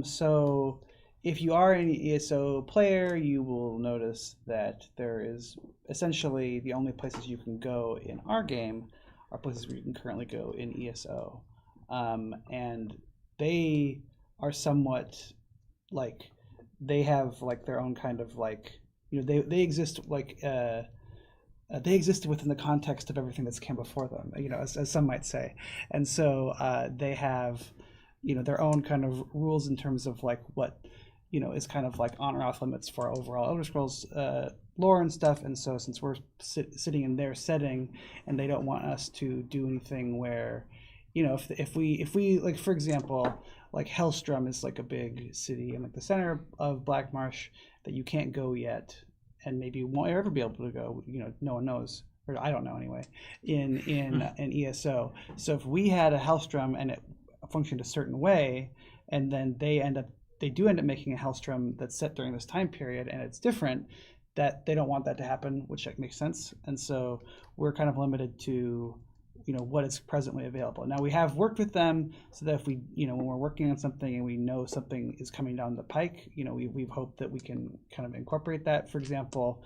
So if you are an ESO player, you will notice that there is essentially the only places you can go in our game are places where you can currently go in ESO. And they are somewhat like, they have like their own kind of like, you know, they exist like, they exist within the context of everything that's came before them, you know, as some might say. And so they have, you know, their own kind of rules in terms of like what, you know, is kind of like on or off limits for overall Elder Scrolls lore and stuff. And so since we're sitting in their setting and they don't want us to do anything where, you know, if we like, for example, like Hellstrom is like a big city in like the center of Blackmarsh that you can't go yet, and maybe won't ever be able to go, you know, no one knows, or I don't know anyway, in ESO. So if we had a Hellstrom and it functioned a certain way, and then they do end up making a Hellstrom that's set during this time period and it's different, that they don't want that to happen, which makes sense. And so we're kind of limited to what is presently available. Now we have worked with them so that if we, when we're working on something and we know something is coming down the pike, we've hoped that we can kind of incorporate that. For example,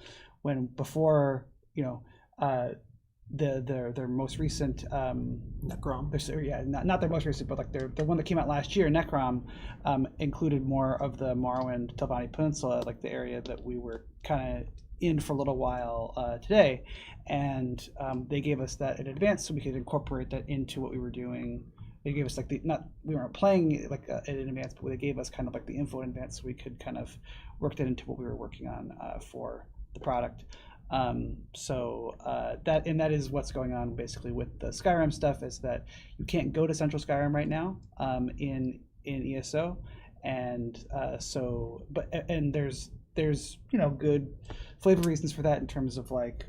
before their most recent Necrom. not their most recent, but like the one that came out last year, Necrom, included more of the Morrowind Telvanni Peninsula, like the area that we were kind of in for a little while today, and they gave us that in advance so we could incorporate that into what we were doing. They gave us like we weren't playing like in advance, but they gave us kind of like the info in advance so we could kind of work that into what we were working on for the product. That is what's going on basically with the Skyrim stuff, is that you can't go to Central Skyrim right now in ESO, and there's good flavor reasons for that in terms of like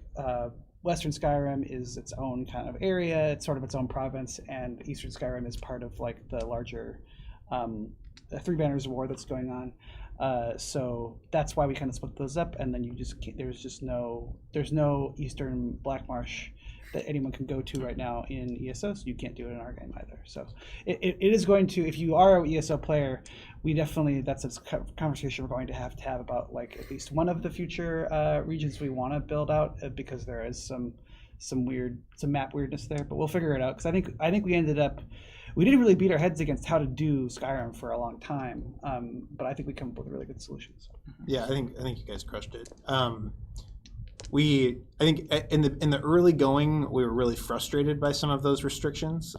Western Skyrim is its own kind of area, it's sort of its own province, and Eastern Skyrim is part of like the larger Three Banners of War that's going on. So that's why we kind of split those up, and then you just can't, there's no Eastern Black Marsh that anyone can go to right now in ESO, so you can't do it in our game either. So it is going to, if you are an ESO player, that's a conversation we're going to have about like at least one of the future regions we want to build out, because there is some map weirdness there, but we'll figure it out, because I think we didn't really beat our heads against how to do Skyrim for a long time, but I think we come up with really good solutions. Yeah, I think you guys crushed it. I think in the early going, we were really frustrated by some of those restrictions,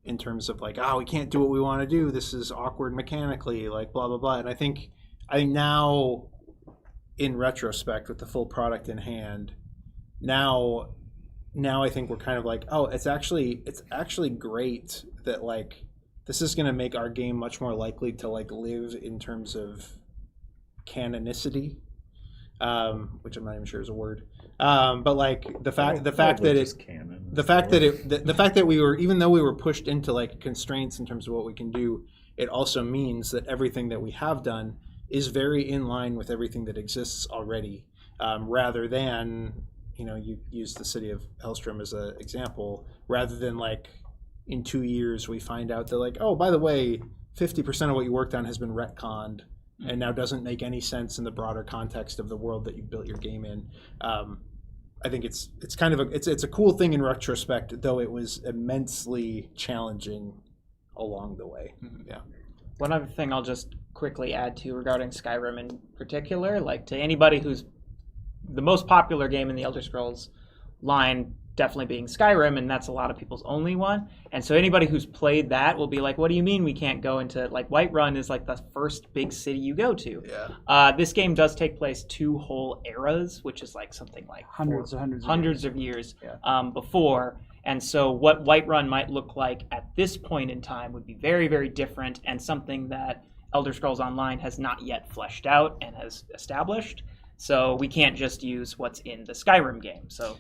in terms of like, we can't do what we want to do. This is awkward mechanically, like blah blah blah. And I think now, in retrospect, with the full product in hand, now I think we're kind of like, it's actually great that like this is going to make our game much more likely to like live in terms of canonicity, which I'm not even sure is a word. But like the fact that we were, even though we were pushed into like constraints in terms of what we can do, it also means that everything that we have done is very in line with everything that exists already, rather than, you use the city of Hellstrom as an example, rather than like in 2 years we find out that like, by the way, 50% of what you worked on has been retconned and now doesn't make any sense in the broader context of the world that you built your game in. I think it's kind of it's a cool thing in retrospect, though it was immensely challenging along the way. Mm-hmm. Yeah. One other thing I'll just quickly add to regarding Skyrim in particular, like to anybody who's the most popular game in the Elder Scrolls line definitely being Skyrim, and that's a lot of people's only one. And so anybody who's played that will be like, what do you mean we can't go into, like, Whiterun is like the first big city you go to. Yeah. This game does take place 2 whole eras, which is like something like hundreds of years before. And so what Whiterun might look like at this point in time would be very, very different, and something that Elder Scrolls Online has not yet fleshed out and has established. So we can't just use what's in the Skyrim game. So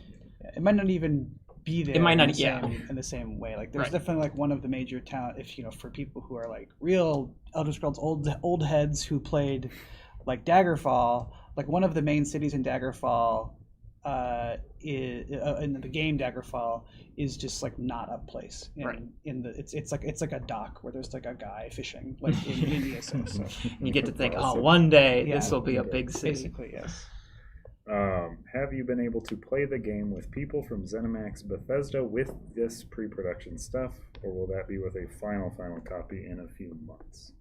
it might not even be there. It might not, in the same way. Like there's definitely like one of the major towns. If for people who are like real Elder Scrolls old heads who played like Daggerfall, like one of the main cities in Daggerfall, in the game Daggerfall, is just like not a place. It's like a dock where there's like a guy fishing like in ESO. So you get to think, one day this will be a big city. Basically, yes. Have you been able to play the game with people from ZeniMax Bethesda with this pre-production stuff, or will that be with a final copy in a few months?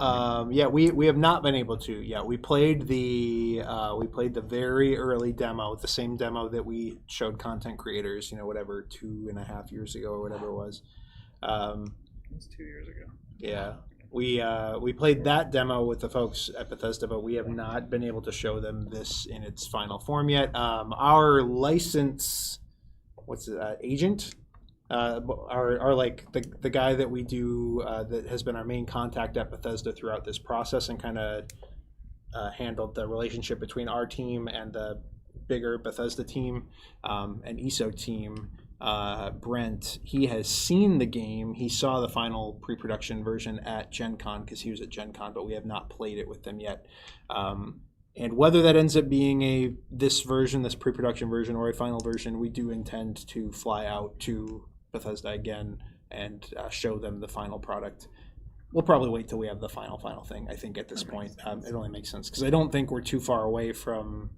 We have not been able to. Yeah, we played the very early demo, the same demo that we showed content creators, 2.5 years ago or whatever it was. It was 2 years ago. Yeah. We played that demo with the folks at Bethesda, but we have not been able to show them this in its final form yet. Our license, agent, our like the guy that we do that has been our main contact at Bethesda throughout this process and kind of handled the relationship between our team and the bigger Bethesda team and ESO team. Brent, he has seen the game. He saw the final pre-production version at Gen Con because he was at Gen Con, but we have not played it with them yet. And whether that ends up being this pre-production version, or a final version, we do intend to fly out to Bethesda again and show them the final product. We'll probably wait till we have the final thing. I think at this point, it only makes sense because I don't think we're too far away from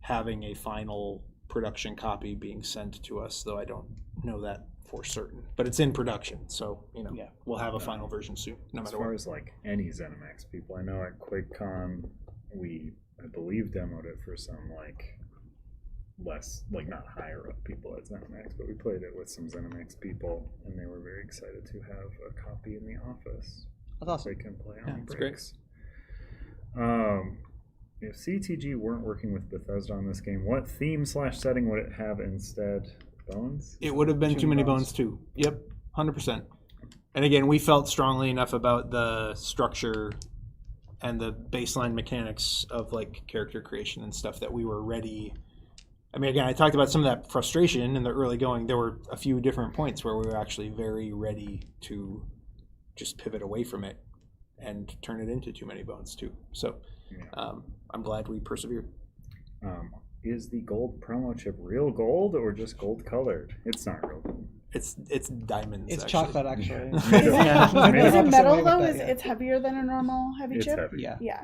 having a final production copy being sent to us, though I don't know that for certain. But it's in production, so we'll have a final version soon, no matter what. As far as any ZeniMax people, I know at QuakeCon I believe demoed it for some less not higher up people at ZeniMax, but we played it with some ZeniMax people, and they were very excited to have a copy in the office. That's awesome. They can play on that's breaks. If CTG weren't working with Bethesda on this game, what theme/setting would it have instead? Bones? It would have been Too Many Bones too. Yep, 100%. And again, we felt strongly enough about the structure and the baseline mechanics of character creation and stuff that we were ready. I mean, again, I talked about some of that frustration in the early going. There were a few different points where we were actually very ready to just pivot away from it and turn it into Too Many Bones too. So I'm glad we persevered. Is the gold promo chip real gold or just gold colored? It's not real gold. It's diamonds. It's actually. chocolate, actually. Is it metal though? That, yeah. It's heavier than a normal heavy It's chip? heavy. Yeah. Yeah.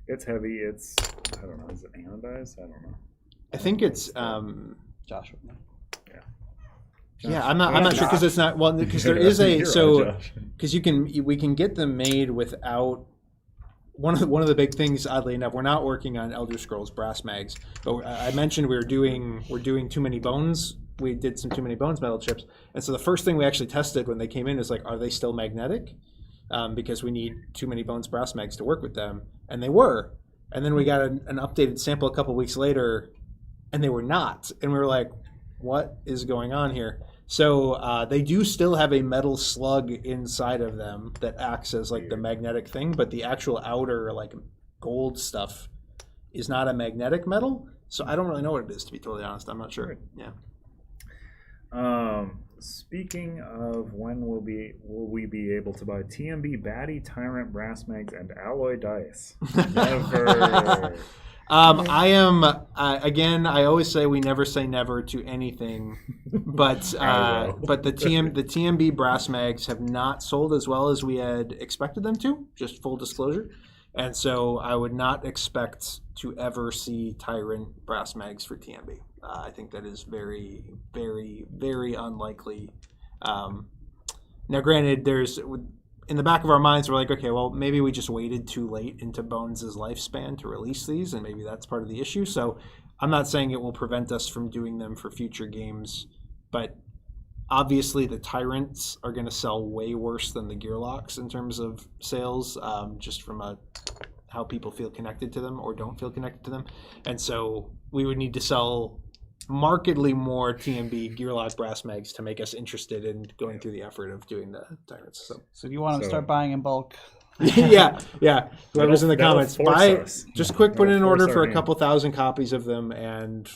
It's heavy. It's, I don't know, is it anodized? I don't know. I think it's Josh. yeah, I'm not sure because it's not because there is because we can get them made without one of the big things. Oddly enough, we're not working on Elder Scrolls brass mags, but I mentioned we're doing Too Many Bones. We did some Too Many Bones metal chips, and so the first thing we actually tested when they came in is are they still magnetic? Because we need Too Many Bones brass mags to work with them, and they were. And then we got an updated sample a couple weeks later, and they were not. And we were like, what is going on here? So they do still have a metal slug inside of them that acts as the magnetic thing, but the actual outer gold stuff is not a magnetic metal. So I don't really know what it is, to be totally honest. I'm not sure. Yeah. Speaking of when will we be able to buy TMB Batty Tyrant brass mags and alloy dice? Never. I am again. I always say we never say never to anything, but the TMB brass mags have not sold as well as we had expected them to. Just full disclosure, and so I would not expect to ever see Tyrant brass mags for TMB. I think that is very, very, very unlikely. Now, granted, there's in the back of our minds, we're like, okay, well, maybe we just waited too late into Bones' lifespan to release these, and maybe that's part of the issue. So I'm not saying it will prevent us from doing them for future games, but obviously the Tyrants are going to sell way worse than the Gearlocks in terms of sales, just from how people feel connected to them or don't feel connected to them. And so we would need to sell markedly more TMB Gearlock brass mags to make us interested in going through the effort of doing the Tyrants. So if you want to start buying in bulk, yeah. Whoever's in the comments, just quick put in an order for a hand. couple thousand copies of them, and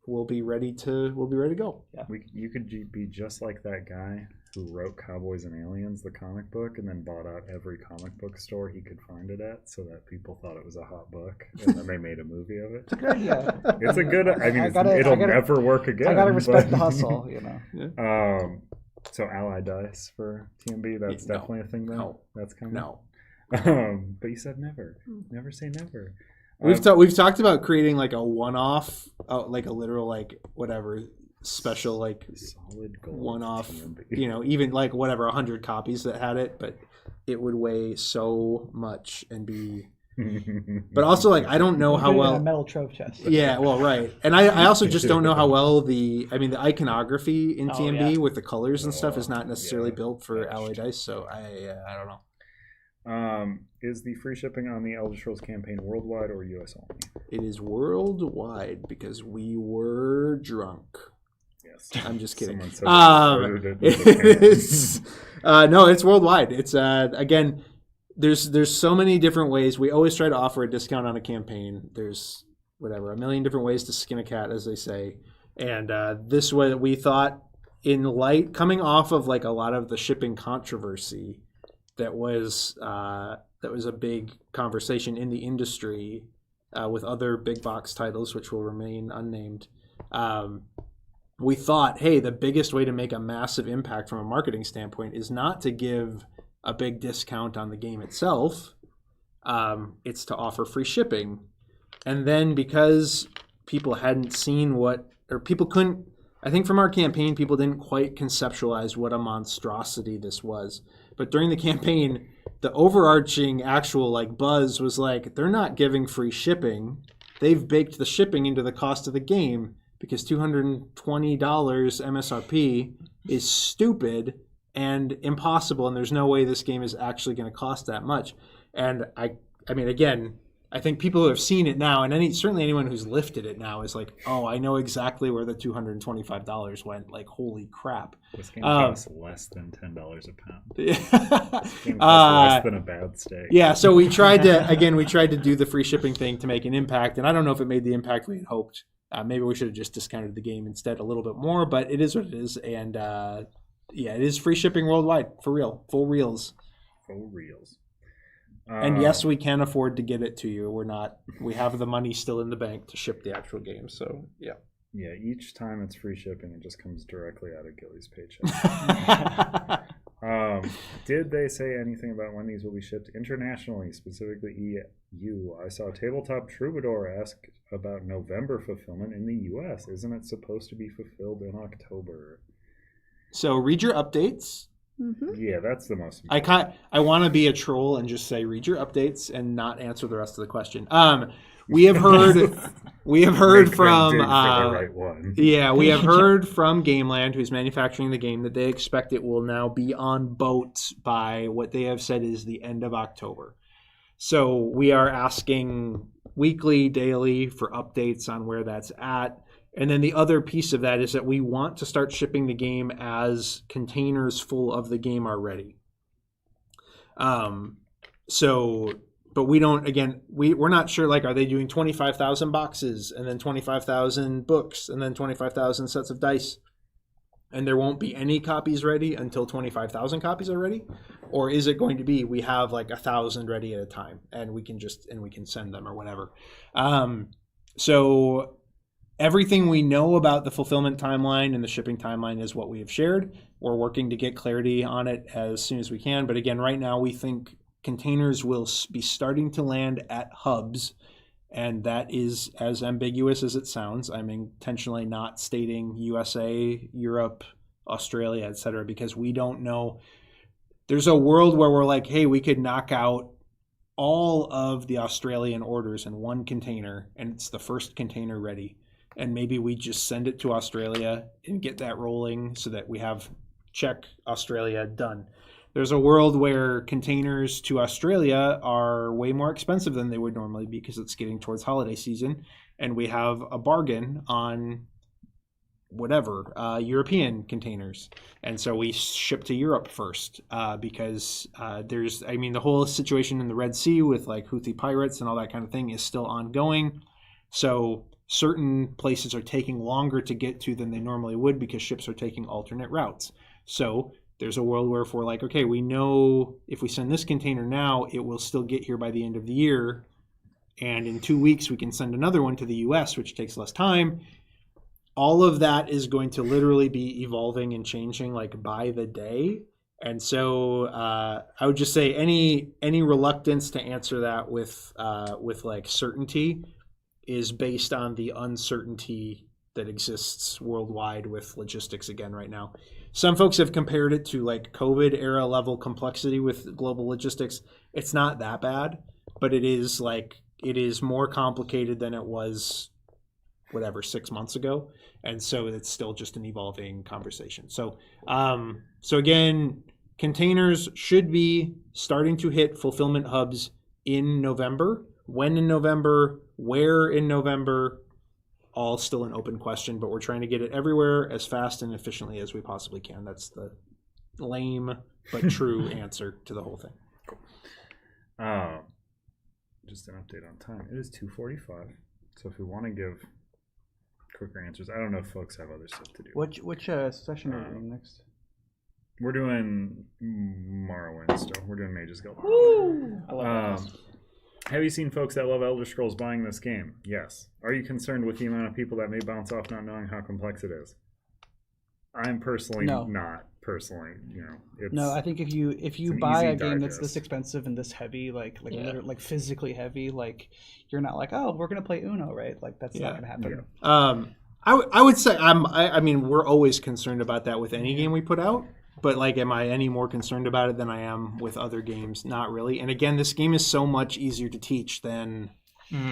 we'll be ready to go. Yeah. You could be just like that guy who wrote Cowboys and Aliens, the comic book, and then bought out every comic book store he could find it at, so that people thought it was a hot book, and then they made a movie of it. yeah. It's a good. I mean, it'll never work again. I gotta respect the hustle, So Ally Dice for TMB, that's definitely a thing. Though No. That's coming. No. But you said never. Never say never. We've talked about creating a one-off, a literal whatever special solid gold one-off, TMB. even 100 copies that had it, but it would weigh so much and be. But also I don't know how well a metal trove chest. Yeah, well, right, and I also just don't know how well the iconography in TMB with the colors and stuff is not necessarily built for Alloy Dice, so I don't know. Is the free shipping on the Elder Scrolls campaign worldwide or US only? It is worldwide because we were drunk. Yes. I'm just kidding. It's No, it's worldwide. It's again, there's so many different ways. We always try to offer a discount on a campaign. There's a million different ways to skin a cat, as they say. And this way, we thought, in light coming off of a lot of the shipping controversy, that was a big conversation in the industry. with other big box titles, which will remain unnamed. We thought, hey, the biggest way to make a massive impact from a marketing standpoint is not to give a big discount on the game itself. It's to offer free shipping. And then because people hadn't seen people couldn't, I think from our campaign, people didn't quite conceptualize what a monstrosity this was. But during the campaign, the overarching actual like buzz was like, they're not giving free shipping. They've baked the shipping into the cost of the game because $220 MSRP is stupid and impossible, and there's no way this game is actually going to cost that much. And I mean, again, I think people who have seen it now, and certainly anyone who's lifted it now, is like, oh, I know exactly where the $225 went. Like, holy crap! This game costs less than $10 a pound. Yeah. This game costs less than a bad steak. Yeah, so we tried to do the free shipping thing to make an impact, and I don't know if it made the impact we had hoped. Maybe we should have just discounted the game instead a little bit more, but it is what it is, and it is free shipping worldwide for real, full reels. Full reels. And yes, we can afford to get it to you. We have the money still in the bank to ship the actual game. So, yeah. Yeah, each time it's free shipping, it just comes directly out of Gilly's paycheck. Did they say anything about when these will be shipped internationally, specifically EU? I saw Tabletop Troubadour ask about November fulfillment in the US. Isn't it supposed to be fulfilled in October? So, read your updates. Mm-hmm. Yeah, that's the most important. I want to be a troll and just say read your updates and not answer the rest of the question. We have heard from the right one. Yeah, we have heard from Gameland, who's manufacturing the game, that they expect it will now be on boats by what they have said is the end of October. So we are asking weekly, daily for updates on where that's at. And then the other piece of that is that we want to start shipping the game as containers full of the game are ready. But we don't, again, we're not sure, like, are they doing 25,000 boxes and then 25,000 books and then 25,000 sets of dice? And there won't be any copies ready until 25,000 copies are ready? Or is it going to be, we have like 1,000 ready at a time and we can send them or whatever. So everything we know about the fulfillment timeline and the shipping timeline is what we have shared. We're working to get clarity on it as soon as we can. But again, right now we think containers will be starting to land at hubs. And that is as ambiguous as it sounds. I'm intentionally not stating USA, Europe, Australia, etc., because we don't know. There's a world where we're like, hey, we could knock out all of the Australian orders in one container, and it's the first container ready. And maybe we just send it to Australia and get that rolling so that we have check Australia done. There's a world where containers to Australia are way more expensive than they would normally be because it's getting towards holiday season. And we have a bargain on whatever, European containers. And so we ship to Europe first because the whole situation in the Red Sea with like Houthi pirates and all that kind of thing is still ongoing. So certain places are taking longer to get to than they normally would because ships are taking alternate routes. So there's a world where if we're like, okay, we know if we send this container now, it will still get here by the end of the year. And in 2 weeks, we can send another one to the US, which takes less time. All of that is going to literally be evolving and changing like by the day. And so I would just say any reluctance to answer that with like certainty is based on the uncertainty that exists worldwide with logistics again right now. Some folks have compared it to like COVID era level complexity with global logistics. It's not that bad, but it is more complicated than it was 6 months ago. And so it's still just an evolving conversation. So again, containers should be starting to hit fulfillment hubs in November. When in November, where in November, all still an open question, but we're trying to get it everywhere as fast and efficiently as we possibly can. That's the lame but true answer to the whole thing. Just an update on time. It is 2:45. So if we want to give quicker answers, I don't know if folks have other stuff to do. Which session are we doing next? We're doing Morrowind still. We're doing Mage's Guild. Woo! I love that. Have you seen folks that love Elder Scrolls buying this game? Yes. Are you concerned with the amount of people that may bounce off not knowing how complex it is? I'm personally No. not. Personally, it's No, I think if you an buy easy a game that's digest. this expensive and this heavy, like Yeah. literally, like physically heavy, like you're not like, oh, we're gonna play Uno, right? Like that's not gonna happen. I would say I mean, we're always concerned about that with any game we put out. But like, am I any more concerned about it than I am with other games? Not really. And again, this game is so much easier to teach than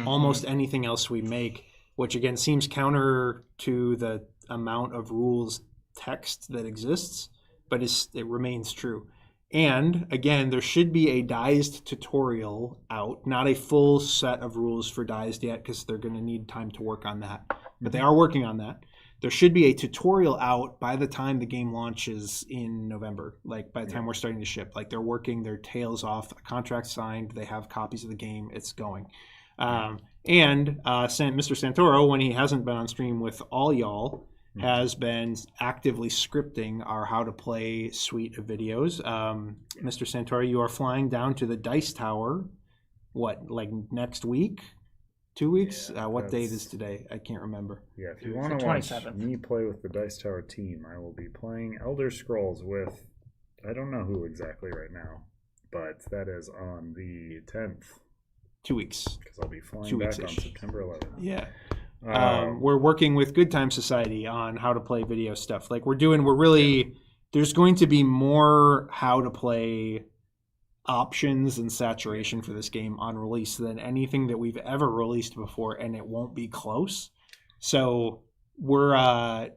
almost anything else we make, which again seems counter to the amount of rules text that exists, but it remains true. And again, there should be a Dized tutorial out, not a full set of rules for Dized yet, because they're going to need time to work on that. But they are working on that. There should be a tutorial out by the time the game launches in November, like by the time we're starting to ship. Like they're working their tails off, a contract signed, they have copies of the game, it's going. And Mr. Santoro, when he hasn't been on stream with all y'all, has been actively scripting our how to play suite of videos. Mr. Santoro, you are flying down to the Dice Tower, like next week? 2 weeks? What date is today? I can't remember. Yeah, if you want to watch me play with the Dice Tower team, I will be playing Elder Scrolls with, I don't know who exactly right now, but that is on the 10th. 2 weeks. Because I'll be flying back on September 11th. Yeah. We're working with Good Time Society on how to play video stuff. Like there's going to be more how to play options and saturation for this game on release than anything that we've ever released before, and it won't be close. So we're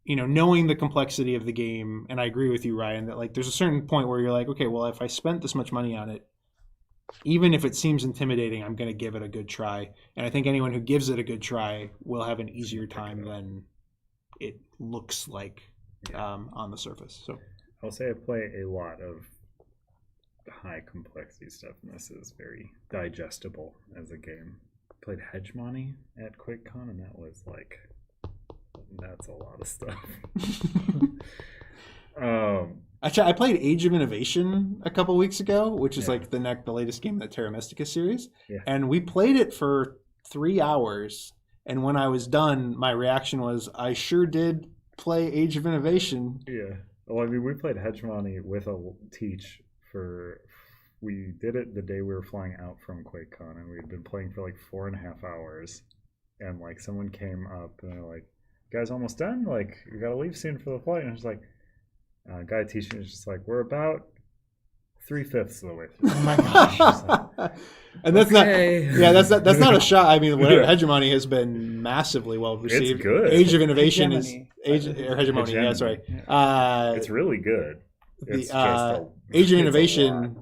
knowing the complexity of the game, and I agree with you, Ryan, that like there's a certain point where you're like, okay, well, if I spent this much money on it, even if it seems intimidating, I'm going to give it a good try. And I think anyone who gives it a good try will have an easier time than it looks like on the surface. So I'll say I play a lot of high complexity stuff, and this is very digestible as a game. Played Hegemony at QuakeCon, and that's a lot of stuff. Actually, I played Age of Innovation a couple weeks ago, which is like the latest game in the Terra Mystica series. Yeah. And we played it for 3 hours. And when I was done, my reaction was, I sure did play Age of Innovation. Yeah. Well, I mean, we played Hegemony with a teach we did it the day we were flying out from QuakeCon, and we had been playing for like 4.5 hours. And like someone came up and they're like, "You guys almost done? Like, you got to leave soon for the flight." And I was like, guy teaching is just like, we're about 3/5 of the way through. Oh my gosh! And that's that's not a shot. I mean, whatever. Hegemony has been massively well received. It's good. Age of Innovation Hegemony. Yeah, that's right. It's really good. It's Age of Innovation.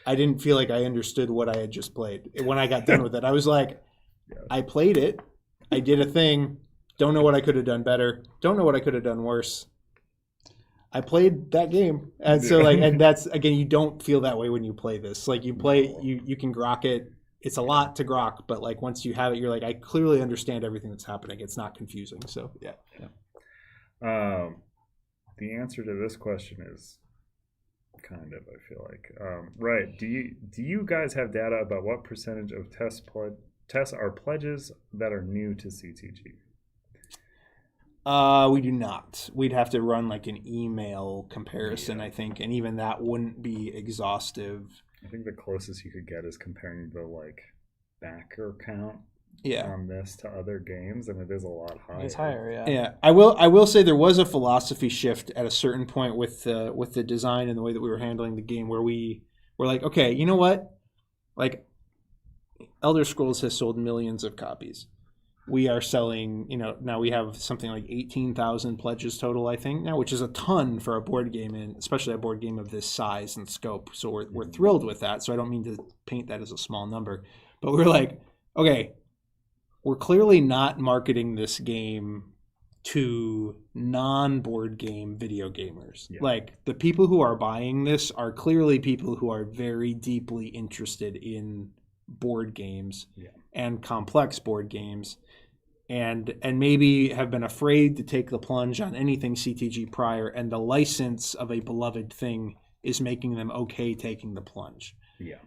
I didn't feel like I understood what I had just played when I got done with it. I was like, I played it. I did a thing. Don't know what I could have done better. Don't know what I could have done worse. I played that game, and so and that's again, you don't feel that way when you play this. Like you play, you can grok it. It's a lot to grok, but like once you have it, you're like, I clearly understand everything that's happening. It's not confusing. So yeah. The answer to this question is kind of, I feel like, right. Do you guys have data about what percentage of tests are pledges that are new to CTG? We do not. We'd have to run like an email comparison, I think, and even that wouldn't be exhaustive. I think the closest you could get is comparing the like backer count on this to other games, and it is a lot higher. It's higher, yeah. Yeah, I will say there was a philosophy shift at a certain point with the design and the way that we were handling the game, where we were like, okay, you know what? Like, Elder Scrolls has sold millions of copies. We are selling, now we have something like 18,000 pledges total, I think, now, which is a ton for a board game, and especially a board game of this size and scope. So we're thrilled with that. So I don't mean to paint that as a small number. But we're like, okay, we're clearly not marketing this game to non-board game video gamers. Yeah. Like, the people who are buying this are clearly people who are very deeply interested in board games and complex board games. And maybe have been afraid to take the plunge on anything CTG prior, and the license of a beloved thing is making them okay taking the plunge. Yeah.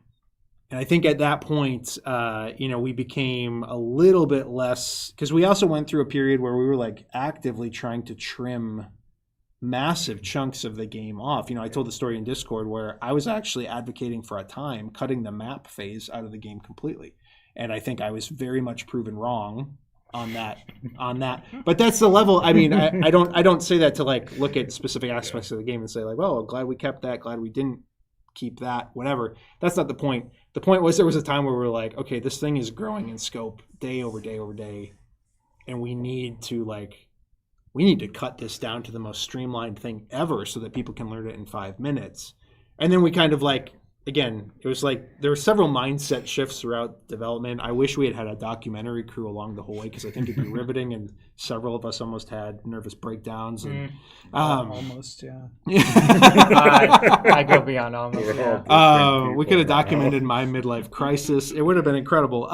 I think at that point, we became a little bit less, because we also went through a period where we were like actively trying to trim massive chunks of the game off. I told the story in Discord where I was actually advocating for a time cutting the map phase out of the game completely. And I think I was very much proven wrong on that. But that's the level. I mean, I don't say that to like look at specific aspects of the game and say like, well, glad we kept that, glad we didn't keep that, whatever. That's not the point. The point was there was a time where we were like, okay, this thing is growing in scope day over day over day, and we need to cut this down to the most streamlined thing ever so that people can learn it in 5 minutes. And then we kind of like, again, it was like there were several mindset shifts throughout development. I wish we had a documentary crew along the whole way, because I think it'd be riveting, and several of us almost had nervous breakdowns. And Almost, yeah. I go beyond almost. Yeah. We could have documented my midlife crisis. It would have been incredible.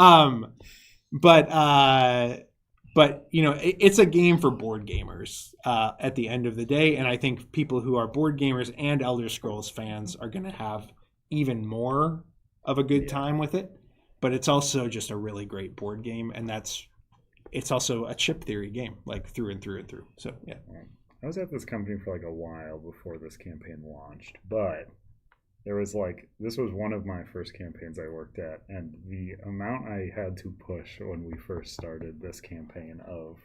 But it's a game for board gamers at the end of the day, and I think people who are board gamers and Elder Scrolls fans are going to have even more of a good time with it. But it's also just a really great board game, and it's also a chip theory game, like through and through and through. So yeah. I was at this company for like a while before this campaign launched, but this was one of my first campaigns I worked at, and the amount I had to push when we first started this campaign of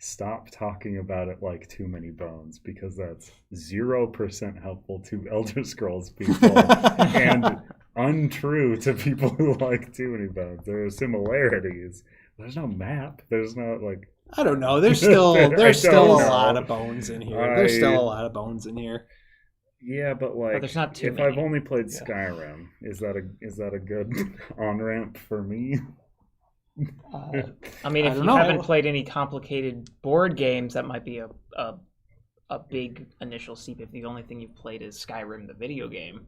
stop talking about it like Too Many Bones, because that's 0% helpful to Elder Scrolls people and untrue to people who like Too Many Bones. There are similarities. There's no map. There's no like. I don't know. There's still a lot of bones in here. There's still a lot of bones in here. Yeah, but like, there's not too if many. I've only played Skyrim, is that a good on ramp for me? I mean, if you haven't played any complicated board games, that might be a big initial steep if the only thing you've played is Skyrim, the video game.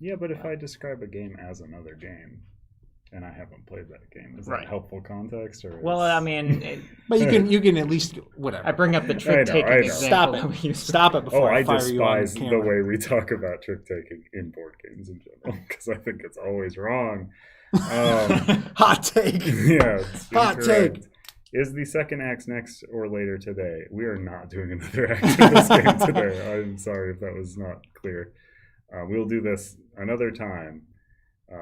Yeah, but if I describe a game as another game, and I haven't played that game, is that helpful context? Or well, I mean, but you can at least whatever. I bring up the trick taking example. Stop it before I fire you on despise camera. the way we talk about trick taking in board games in general, because I think it's always wrong. Hot take. Yeah, hot take. Is the second act next or later today? We are not doing another act in this game today. I'm sorry if that was not clear. We'll do this another time.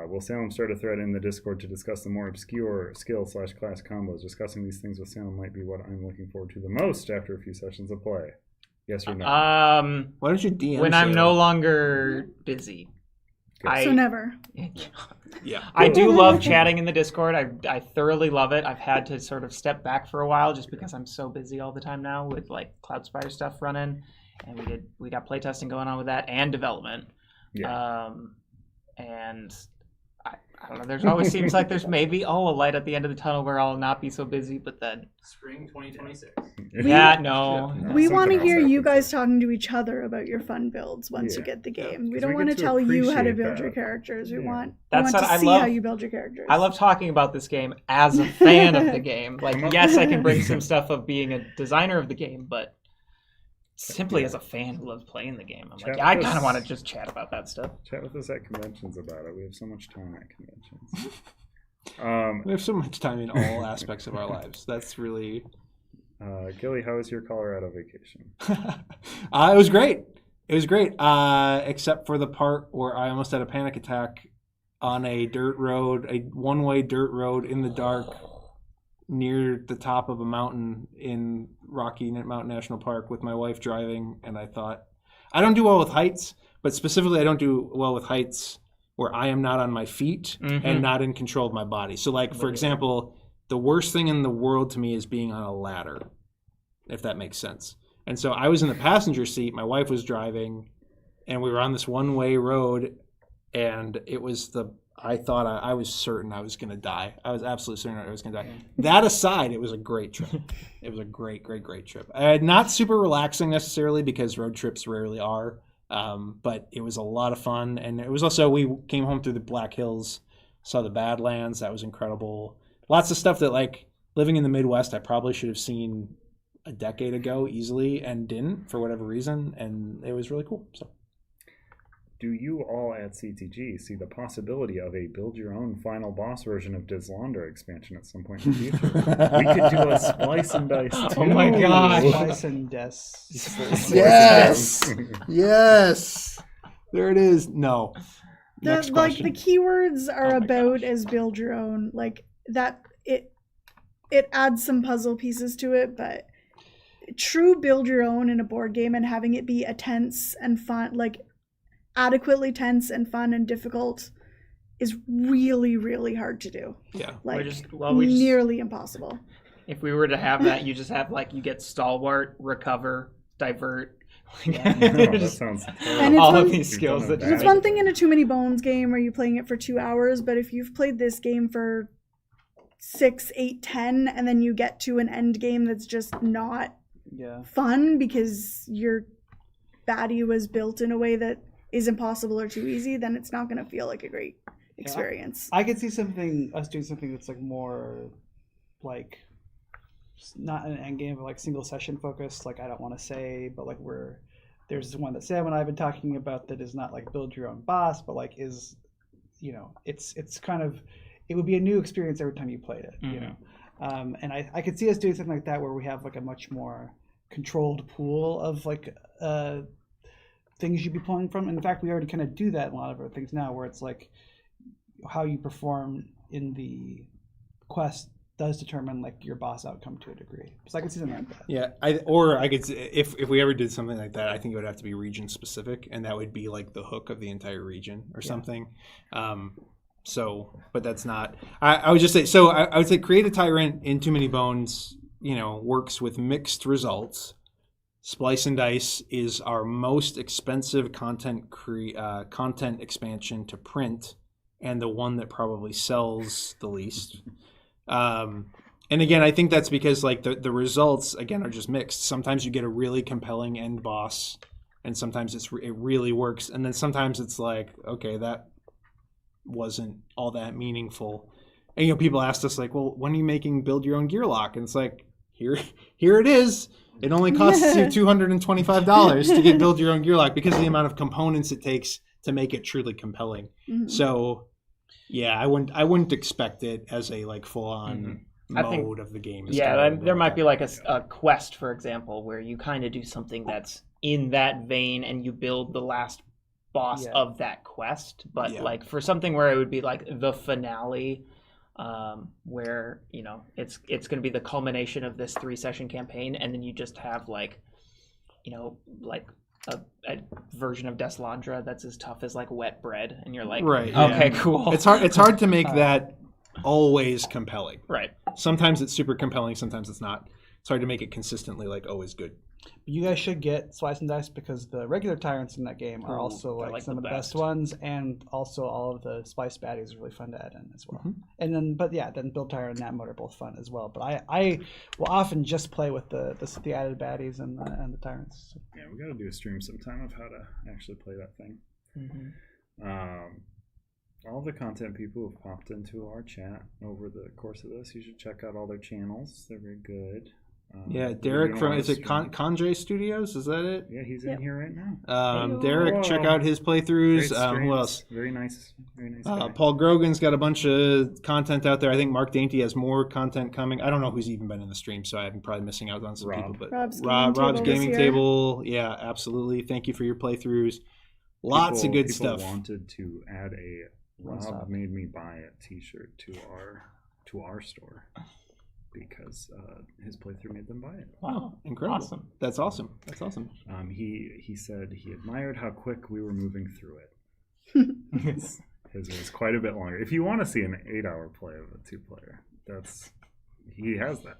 Will Salem start a thread in the Discord to discuss the more obscure skill/class combos? Discussing these things with Salem might be what I'm looking forward to the most after a few sessions of play. Yes or no? Why don't you DM when I'm no longer busy. So never. Yeah. I do love chatting in the Discord. I thoroughly love it. I've had to sort of step back for a while just because I'm so busy all the time now with like Cloudspire stuff running, and we got playtesting going on with that and development. Yeah. And I don't know. There's always seems like there's maybe a light at the end of the tunnel where I'll not be so busy, but then spring 2026. No. We want to hear you guys talking to each other about your fun builds once you get the game. We don't want to tell you how to build your characters. We want to see how you build your characters. I love talking about this game as a fan of the game. Like, yes, I can bring some stuff of being a designer of the game, but simply as a fan who loves playing the game, I'm like, I kind of want to just chat about that stuff. Chat with us at conventions about it. We have so much time at conventions. We have so much time in all aspects of our lives. That's really... Gilly, how was your Colorado vacation? It was great. It was great, except for the part where I almost had a panic attack on a dirt road, a one-way dirt road in the dark near the top of a mountain in Rocky Mountain National Park with my wife driving, and I thought, I don't do well with heights, but specifically I don't do well with heights where I am not on my feet and not in control of my body. So like, for example, the worst thing in the world to me is being on a ladder, if that makes sense. And so I was in the passenger seat, my wife was driving, and we were on this one-way road, and it was I thought I was certain I was going to die. I was absolutely certain I was going to die. That aside, it was a great trip. It was a great, great, great trip. Not super relaxing necessarily because road trips rarely are, but it was a lot of fun. And it was also, we came home through the Black Hills, saw the Badlands. That was incredible. Lots of stuff that, like, living in the Midwest, I probably should have seen a decade ago easily and didn't for whatever reason. And it was really cool. So. do you all at CTG see the possibility of a build-your-own final boss version of Dislander expansion at some point in the future? We could do a Splice and Dice too. Oh my God. Slice and Des. Yes. Yes. There it is. No. Next The question. keywords are Oh my about gosh. as build your own, like that. It adds some puzzle pieces to it, but true build your own in a board game and having it be a tense and fun, like adequately tense and fun and difficult, is really, really hard to do. Yeah. Like we just- nearly impossible. If we were to have that, you just have like you get stalwart, recover, divert. Oh, that Just sounds And it's all one- of these skills that You've It's done one thing in a Too Many Bones game where you're playing it for 2 hours, but if you've played this game for 6, 8, 10, and then you get to an end game that's just not Yeah. fun because your baddie was built in a way that is impossible or too easy, then it's not going to feel like a great experience. I could see us doing something that's like more like not an end game, but like single session focused. Like I don't want to say, but like there's one that Sam and I have been talking about that is not like build your own boss, but like is, it's kind of, it would be a new experience every time you played it, you know. And I could see us doing something like that where we have like a much more controlled pool of like things you'd be pulling from. And in fact, we already kind of do that in a lot of our things now, where it's like how you perform in the quest does determine like your boss outcome to a degree. So I can see something like that. Yeah, I could if we ever did something like that, I think it would have to be region specific, and that would be like the hook of the entire region or something. So, but that's not. I would just say so. I would say Create a Tyrant in Too Many Bones, works with mixed results. Splice and Dice is our most expensive content expansion to print, and the one that probably sells the least. And again, I think that's because like the results again are just mixed. Sometimes you get a really compelling end boss, and sometimes it really works, and then sometimes it's like, okay, that wasn't all that meaningful. And people asked us like, well, when are you making build your own gear lock? And it's like, here it is. It only costs you $225 to get build your own gear lock because of the amount of components it takes to make it truly compelling. Mm-hmm. So yeah, I wouldn't expect it as a like full on I think- mode of the game. There might be like a quest, for example, where you kind of do something that's in that vein and you build the last boss of that quest. But like for something where it would be like the finale, where it's going to be the culmination of this 3-session campaign, and then you just have like a version of Deslandra that's as tough as like wet bread, and you're like, Right, okay, yeah. cool. It's hard to make that always compelling. Right. Sometimes it's super compelling, sometimes it's not. It's hard to make it consistently like always good. You guys should get Slice and Dice because the regular tyrants in that game are Ooh, also they're, like like, some the of the best best. ones, and also all of the spice baddies are really fun to add in as well. And then, then Build Tyrant and that mode are both fun as well. But I will often just play with the added baddies and the tyrants. So. Yeah, we got to do a stream sometime of how to actually play that thing. All the content people who've popped into our chat over the course of this, you should check out all their channels. They're very good. Yeah, Derek from is it Conjay Studios? Is that it? Yeah, he's in here right now. Derek, check out his playthroughs. Who else? Very nice guy. Paul Grogan's got a bunch of content out there. I think Mark Dainty has more content coming. I don't know who's even been in the stream, so I'm probably missing out on some people. But Rob's Rob's Gaming Gaming Table Table, yeah, absolutely. Thank you for your playthroughs. Lots of good people stuff. Wanted to add a Rob Stop. made me buy a T-shirt to our store because his playthrough made them buy it. Wow, incredible! Awesome. That's awesome. That's awesome. He said he admired how quick we were moving through it. His was quite a bit longer. If you want to see an 8-hour play of a 2-player, he has that.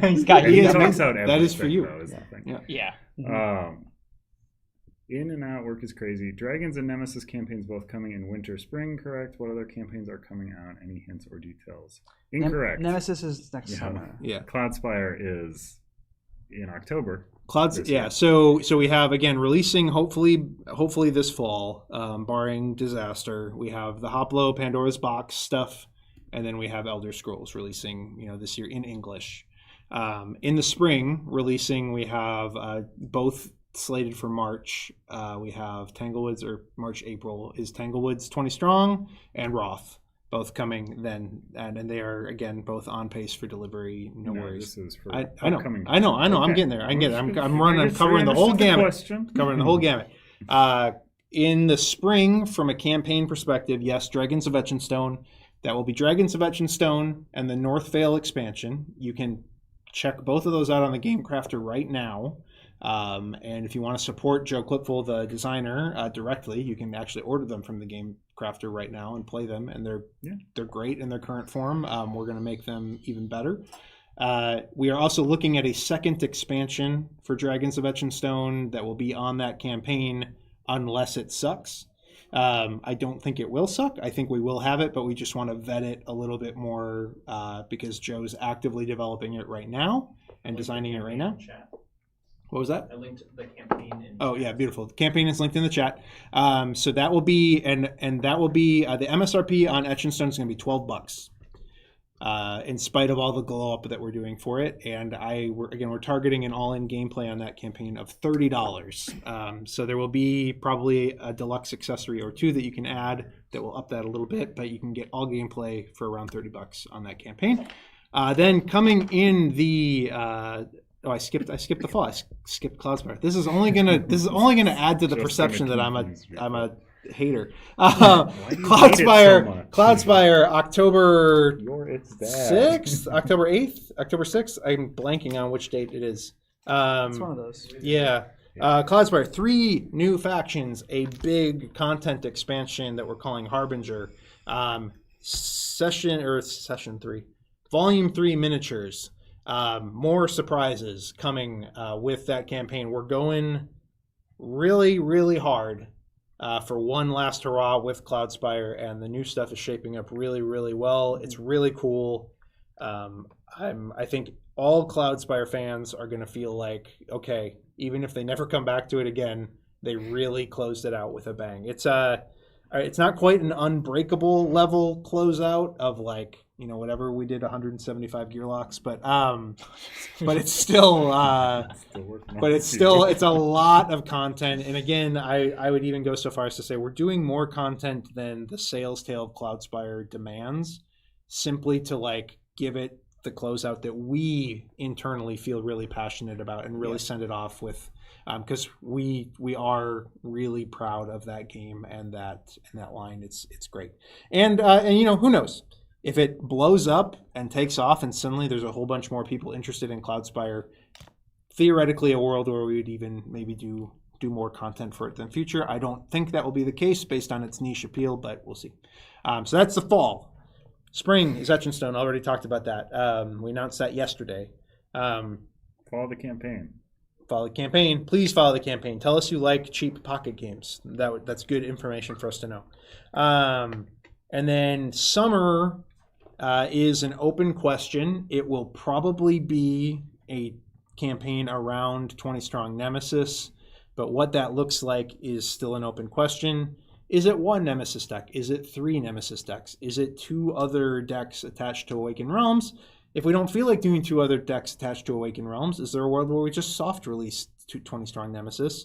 He's got And he you. talks out That is for everything, you. though, is the thing. Yeah. In and out work is crazy. Dragons and Nemesis campaigns both coming in winter, spring, correct? What other campaigns are coming out? Any hints or details? Incorrect. Nemesis is next summer. Yeah. Cloudspire is in October. Clouds, This yeah. year. So we have again releasing hopefully this fall, barring disaster. We have the Hoplo Pandora's Box stuff, and then we have Elder Scrolls releasing this year in English. In the spring releasing, we have both slated for March, we have Tanglewoods, or March, April, is Tanglewoods 20 Strong and Roth, both coming then. And they are, again, both on pace for delivery. No worries. This is for I know. upcoming- I'm Okay. getting there. I'm getting there. I'm I guess covering I the whole understood gamut. question. Covering the whole gamut. In the spring, from a campaign perspective, yes, Dragons of Etchenstone. That will be Dragons of Etchenstone and the North Vale expansion. You can check both of those out on the Game Crafter right now. And if you want to support Joe Clipful, the designer, directly, you can actually order them from the Game Crafter right now and play them. And they're great in their current form. We're going to make them even better. We are also looking at a second expansion for Dragons of Etchenstone that will be on that campaign, unless it sucks. I don't think it will suck. I think we will have it, but we just want to vet it a little bit more because Joe's actively developing it right now and designing it right now. What was that? I linked the campaign in Oh yeah, beautiful. The campaign is linked in the chat. So that will be and that will be the MSRP on Etchenstone is going to be $12. In spite of all the glow up that we're doing for it, and we're targeting an all-in gameplay on that campaign of $30. So there will be probably a deluxe accessory or two that you can add that will up that a little bit, but you can get all gameplay for around $30 on that campaign. Then coming in the I skipped the fall. I skipped Cloudspire. This is only gonna add to the Just perception that gonna I'm confuse you. a hater. Why do you hate it so much? Cloudspire, October It's bad. 6th, October 8th, October 6th. I'm blanking on which date it is. It's one of those. Yeah. Cloudspire, 3 new factions, a big content expansion that we're calling Harbinger. Session 3. Volume 3 miniatures. More surprises coming with that campaign. We're going really, really hard for one last hurrah with Cloudspire, and the new stuff is shaping up really, really well. It's really cool. I think all Cloudspire fans are going to feel like, okay, even if they never come back to it again, they really closed it out with a bang. It's not quite an Unbreakable level closeout of like, whatever we did 175 gear locks, but it's still it's a lot of content. And again, I would even go so far as to say we're doing more content than the sales tail of Cloudspire demands, simply to like give it the closeout that we internally feel really passionate about and really send it off with, because we are really proud of that game and that line. It's great. And who knows? If it blows up and takes off and suddenly there's a whole bunch more people interested in Cloudspire, theoretically a world where we would even maybe do more content for it in the future. I don't think that will be the case based on its niche appeal, but we'll see. So that's the fall. Spring is Etchenstone. Already talked about that. We announced that yesterday. Follow the campaign. Follow the campaign. Please follow the campaign. Tell us you like cheap pocket games. That's good information for us to know. And then summer is an open question. It will probably be a campaign around 20 Strong Nemesis, but what that looks like is still an open question. Is it 1 Nemesis deck? Is it 3 Nemesis decks? Is it 2 other decks attached to Awakened Realms? If we don't feel like doing 2 other decks attached to Awakened Realms, is there a world where we just soft release 20 Strong Nemesis?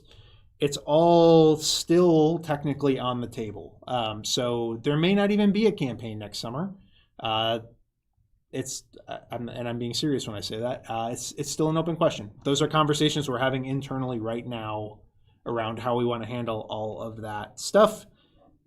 It's all still technically on the table. So there may not even be a campaign next summer. I'm being serious when I say that. It's still an open question. Those are conversations we're having internally right now around how we want to handle all of that stuff.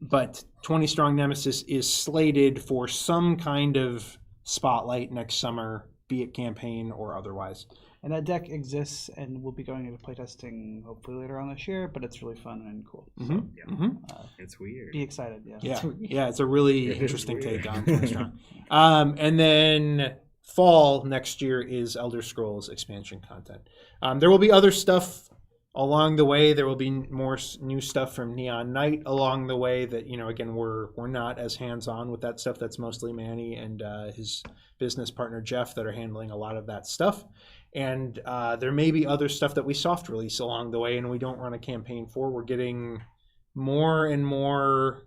But 20 Strong Nemesis is slated for some kind of spotlight next summer, be it campaign or otherwise. And that deck exists and will be going into playtesting hopefully later on this year, but it's really fun and cool. So It's weird. be excited. Yeah, it's a really It is interesting weird. take on 20 Strong. And then fall next year is Elder Scrolls expansion content. There will be other stuff along the way. There will be more new stuff from Neon Knight along the way that, again, we're not as hands-on with that stuff. That's mostly Manny and his business partner Jeff that are handling a lot of that stuff. And there may be other stuff that we soft release along the way and we don't run a campaign for. We're getting more and more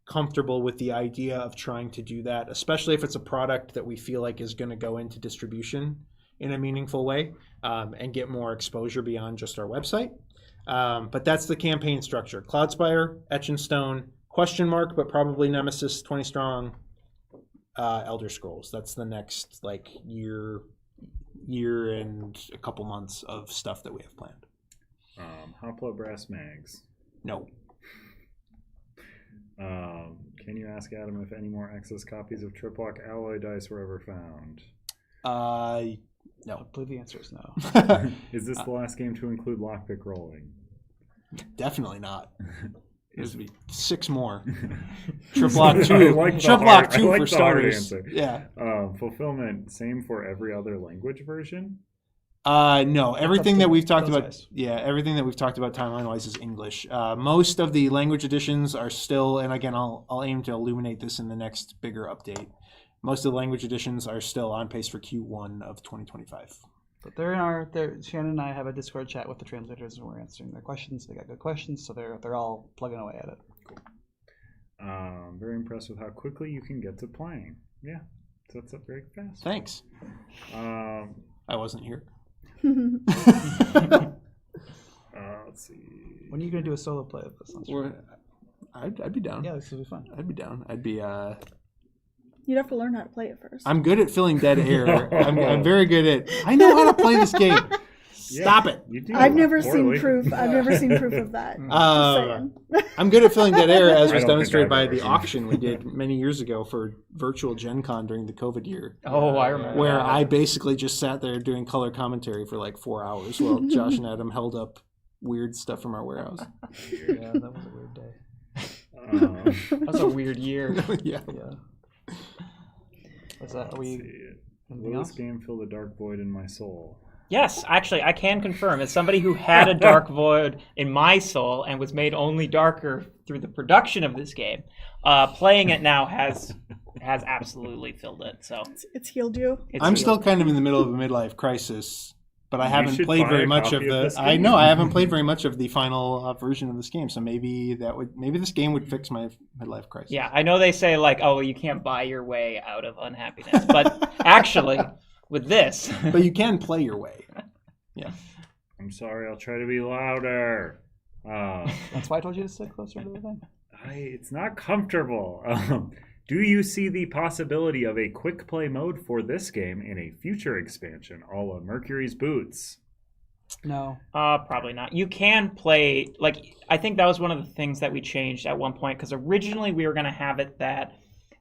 comfortable with the idea of trying to do that, especially if it's a product that we feel like is going to go into distribution in a meaningful way and get more exposure beyond just our website. But that's the campaign structure. Cloudspire, Etch and Stone, question mark, but probably Nemesis 20 strong, Elder Scrolls. That's the next like year and a couple months of stuff that we have planned. Hoplo Brass Mags. No. Can you ask Adam if any more excess copies of Triplock alloy dice were ever found? No. I believe the answer is no. Is this the last game to include lockpick rolling? Definitely not. There's be 6 more. Triplock 2. I like the Triplock hard- 2 I like for the hard starters. answer. Yeah. Fulfillment, same for every other language version? No, everything that we've talked those about, guys. everything that we've talked about timeline-wise is English. Most of the language editions are still, and again, I'll aim to illuminate this in the next bigger update. Most of the language editions are still on pace for Q1 of 2025. But Shannon and I have a Discord chat with the translators, and we're answering their questions. They got good questions, so they're all plugging away at it. Very impressed with how quickly you can get to playing. Yeah, so that's up very fast. Thanks. Um, I wasn't here. let's see. When are you going to do a solo play of this? I'd be down. Yeah, this will be fun. I'd be down. I'd be. You'd have to learn how to play it first. I'm good at filling dead air. I'm very good at. I know how to play this game. Stop it. You do I've never seen poorly. proof. I've never seen proof of that. Just saying. I'm good at filling dead air, as I was don't demonstrated think by I've ever the seen auction we did many years ago for virtual Gen Con during the COVID year. Oh, I remember. Where that. I basically just sat there doing color commentary for like 4 hours while Josh and Adam held up weird stuff from our warehouse. Yeah, that was a weird day. That was a weird year. Yeah. Yeah. Is that, are we, anything Will else? this game fill the dark void in my soul? Yes, actually, I can confirm. As somebody who had a dark void in my soul and was made only darker through the production of this game, playing it now has absolutely filled it. So It's healed you. it's I'm healed. still kind of in the middle of a midlife crisis, but I You haven't should played buy very a much of copy of the. this I game. know I haven't played very much of the final version of this game, so maybe this game would fix my midlife crisis. Yeah, I know they say like, oh, you can't buy your way out of unhappiness, but actually, with this, But you can play your way. Yeah. I'm sorry, I'll try to be louder. That's why I told you to sit closer to the thing. It's not comfortable. Do you see the possibility of a quick play mode for this game in a future expansion, a la Mercury's Boots? No. probably not. You can play, like, I think that was one of the things that we changed at one point, because originally we were going to have it that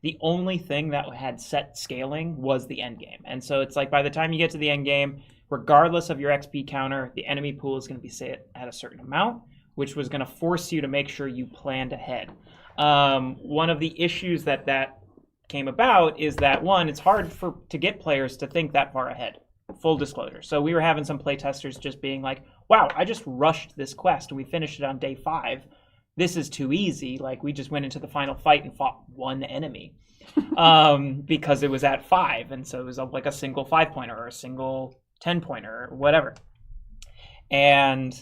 the only thing that had set scaling was the end game. And so it's like by the time you get to the end game, regardless of your XP counter, the enemy pool is going to be set at a certain amount, which was going to force you to make sure you planned ahead. One of the issues that came about is that, one, it's hard to get players to think that far ahead. Full disclosure. So we were having some playtesters just being like, wow, I just rushed this quest and we finished it on day 5. This is too easy. Like, we just went into the final fight and fought one enemy because it was at 5. And so it was like a single 5-pointer or a single 10-pointer or whatever. And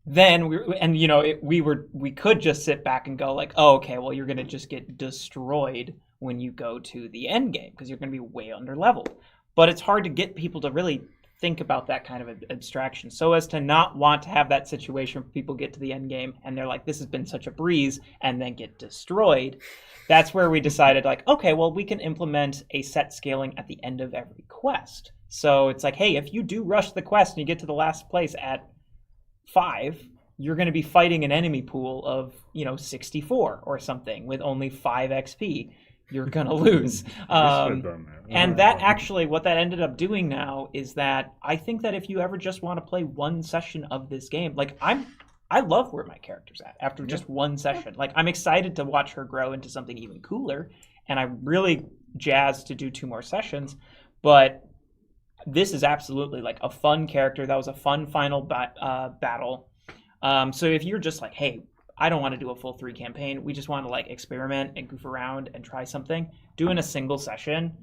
then we could just sit back and go like, oh, okay, well, you're going to just get destroyed when you go to the end game because you're going to be way under leveled. But it's hard to get people to really think about that kind of abstraction so as to not want to have that situation where people get to the end game and they're like, this has been such a breeze, and then get destroyed. That's where we decided like, okay, well, we can implement a set scaling at the end of every quest. So it's like, hey, if you do rush the quest and you get to the last place at 5, you're going to be fighting an enemy pool of 64 or something with only 5 XP. You're going to lose. And that actually, what that ended up doing now is that I think that if you ever just want to play one session of this game, like I love where my character's at after just one session. Like, I'm excited to watch her grow into something even cooler, and I'm really jazzed to do 2 more sessions. But this is absolutely like a fun character. That was a fun final battle. So if you're just like, hey, I don't want to do a full 3 campaign. We just want to like experiment and goof around and try something. Doing a single session,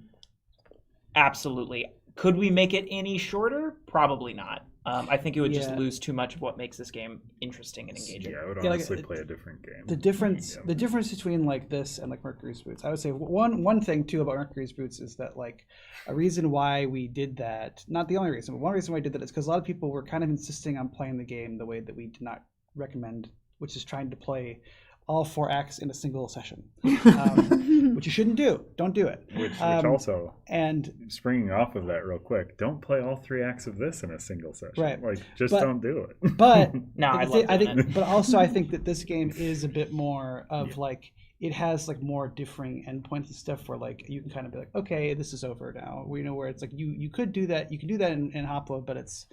absolutely. Could we make it any shorter? Probably not. I think it would just Yeah. lose too much of what makes this game interesting and engaging. Yeah, I would Yeah, like, honestly play a different game. The difference, Yeah. the difference between like this and like Mercury's Boots, I would say one thing too about Mercury's Boots is that like a reason why we did that, not the only reason, but one reason why we did that is because a lot of people were kind of insisting on playing the game the way that we did not recommend, which is trying to play all 4 acts in a single session, which you shouldn't do. Don't do it. Which also, and springing off of that real quick, don't play all 3 acts of this in a single session. Right. Like, just But- don't do it. but No, I the love thi- I doing think, but also I think that this game is a bit more of like it has like more differing endpoints and stuff where like you can kind of be like, okay, this is over now. We know where it's like you could do that. You can do that in Hoplo, but it's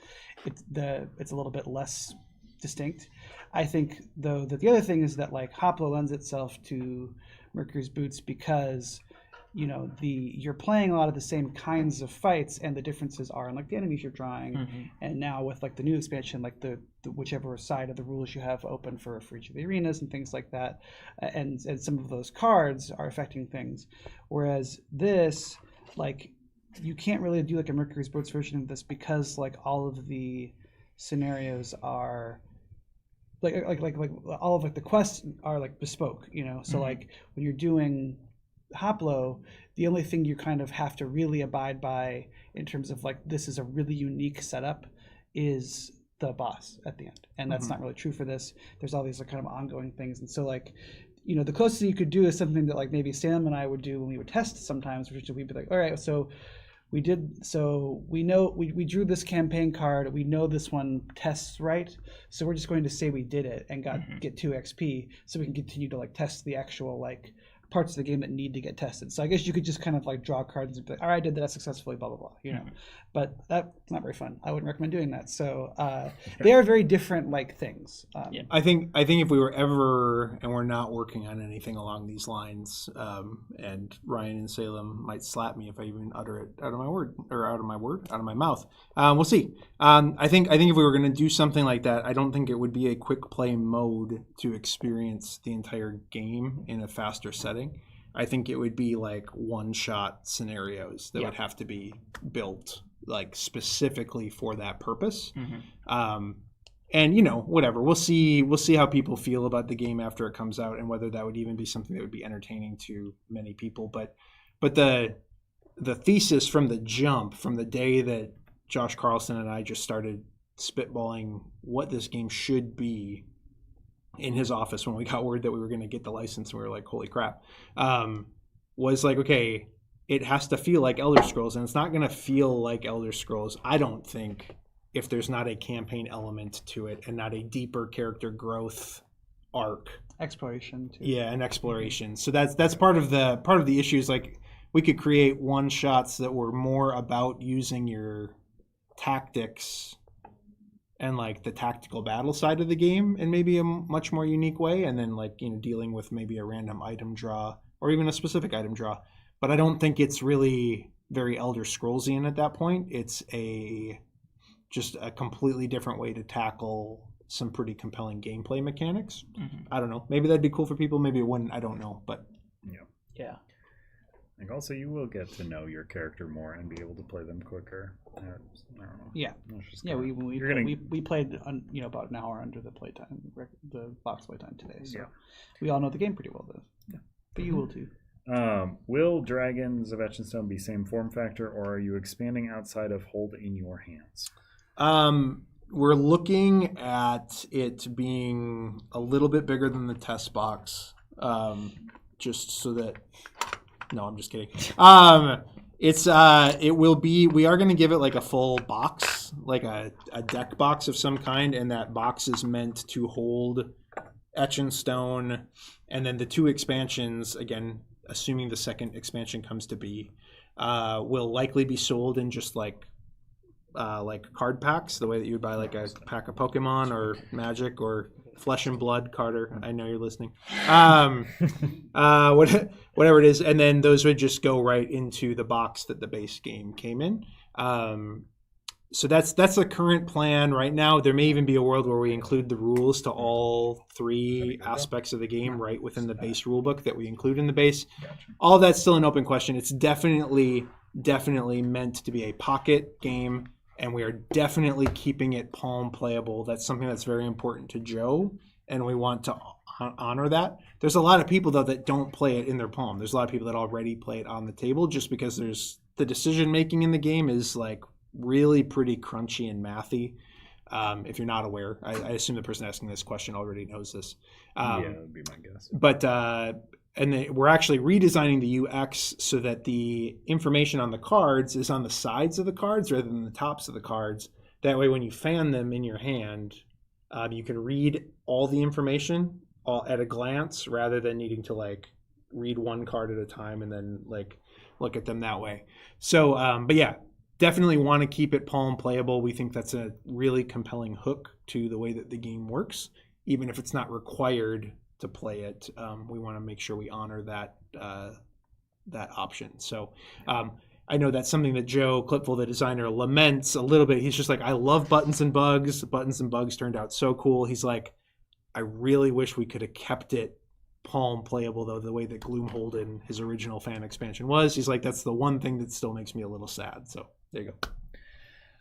a little bit less distinct. I think though that the other thing is that like Hoplo lends itself to Mercury's Boots because you're playing a lot of the same kinds of fights, and the differences are in like the enemies you're drawing, and now with like the new expansion, like the whichever side of the rules you have open for each of the arenas and things like that, and some of those cards are affecting things, whereas this like you can't really do like a Mercury's Boots version of this because like all of the scenarios are like all of like the quests are like bespoke, so like when you're doing Hoplo, the only thing you kind of have to really abide by in terms of like this is a really unique setup is the boss at the end, and that's not really true for this. There's all these like kind of ongoing things, and so like the closest you could do is something that like maybe Sam and I would do when we would test sometimes, which we'd be like, all right, so we know we drew this campaign card, we know this one tests right, so we're just going to say we did it and get 2 XP so we can continue to like test the actual like parts of the game that need to get tested. So I guess you could just kind of like draw cards and be like, all right, I did that successfully, blah blah blah, but that's not very fun. I wouldn't recommend doing that. So they are very different like things. I think if we were ever, and we're not working on anything along these lines, and Ryan and Salem might slap me if I even utter it out of my mouth. We'll see. I think if we were going to do something like that, I don't think it would be a quick play mode to experience the entire game in a faster setting. I think it would be like one-shot scenarios that would have to be built like specifically for that purpose. And whatever, we'll see how people feel about the game after it comes out, and whether that would even be something that would be entertaining to many people. But the thesis from the jump, from the day that Josh Carlson and I just started spitballing what this game should be in his office when we got word that we were going to get the license, and we were like, holy crap, was like, okay, it has to feel like Elder Scrolls, and it's not going to feel like Elder Scrolls, I don't think, if there's not a campaign element to it and not a deeper character growth arc. Exploration too. Yeah, and exploration. So that's part of the issues. Like, we could create one shots that were more about using your tactics and like the tactical battle side of the game in maybe a much more unique way, and then like dealing with maybe a random item draw or even a specific item draw. But I don't think it's really very Elder Scrollsian at that point. It's just a completely different way to tackle some pretty compelling gameplay mechanics. I don't know. Maybe that'd be cool for people. Maybe it wouldn't. I don't know. But Yeah. Like, also, you will get to know your character more and be able to play them quicker. I don't know. Yeah. It's just Yeah, kinda- we played about an hour under the box playtime today, so Yeah. we all know the game pretty well though. Yeah. But you will too. Will Dragons of Etchinstone be same form factor, or are you expanding outside of hold in your hands? We're looking at it being a little bit bigger than the test box, just so that. No, I'm just kidding. It will be. We are going to give it like a full box, like a deck box of some kind, and that box is meant to hold Etchinstone, and then the 2 expansions. Again, assuming the second expansion comes to be, will likely be sold in just like card packs, the way that you would buy like a pack of Pokemon or Magic or Flesh and Blood. Carter, I know you're listening. Whatever it is, and then those would just go right into the box that the base game came in. So that's the current plan right now. There may even be a world where we include the rules to all 3 aspects of the game right within the base rulebook that we include in the base. All that's still an open question. It's definitely meant to be a pocket game and we are definitely keeping it palm playable. That's something that's very important to Joe, and we want to honor that. There's a lot of people though that don't play it in their palm. There's a lot of people that already play it on the table, just because there's the decision making in the game is like really pretty crunchy and mathy. If you're not aware, I assume the person asking this question already knows this. Yeah, that would be my guess. But we're actually redesigning the UX so that the information on the cards is on the sides of the cards rather than the tops of the cards. That way, when you fan them in your hand, you can read all the information all at a glance rather than needing to like read one card at a time and then like look at them that way. So, but yeah. Definitely want to keep it palm playable. We think that's a really compelling hook to the way that the game works, even if it's not required to play it. We want to make sure we honor that option. So I know that's something that Joe Clipful, the designer, laments a little bit. He's just like, I love Buttons and Bugs. Buttons and Bugs turned out so cool. He's like, I really wish we could have kept it palm playable though, the way that Gloomholden, his original fan expansion, was. He's like, that's the one thing that still makes me a little sad. So there you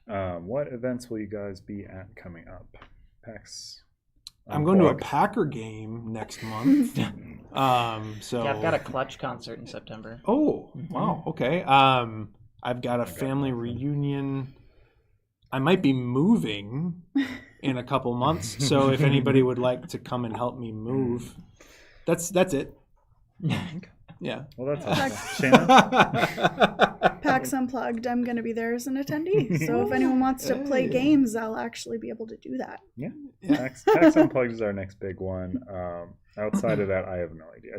go. What events will you guys be at coming up? PAX. I'm going to a Packer game next month. So yeah, I've got a Clutch concert in September. Oh, wow. Okay. I've got a family reunion. I might be moving in a couple months. So if anybody would like to come and help me move, that's it. Yeah. Well, that's awesome. Shannon? PAX Unplugged. I'm going to be there as an attendee. So if anyone wants to play games, I'll actually be able to do that. Yeah. PAX Unplugged is our next big one. Outside of that, I have no idea.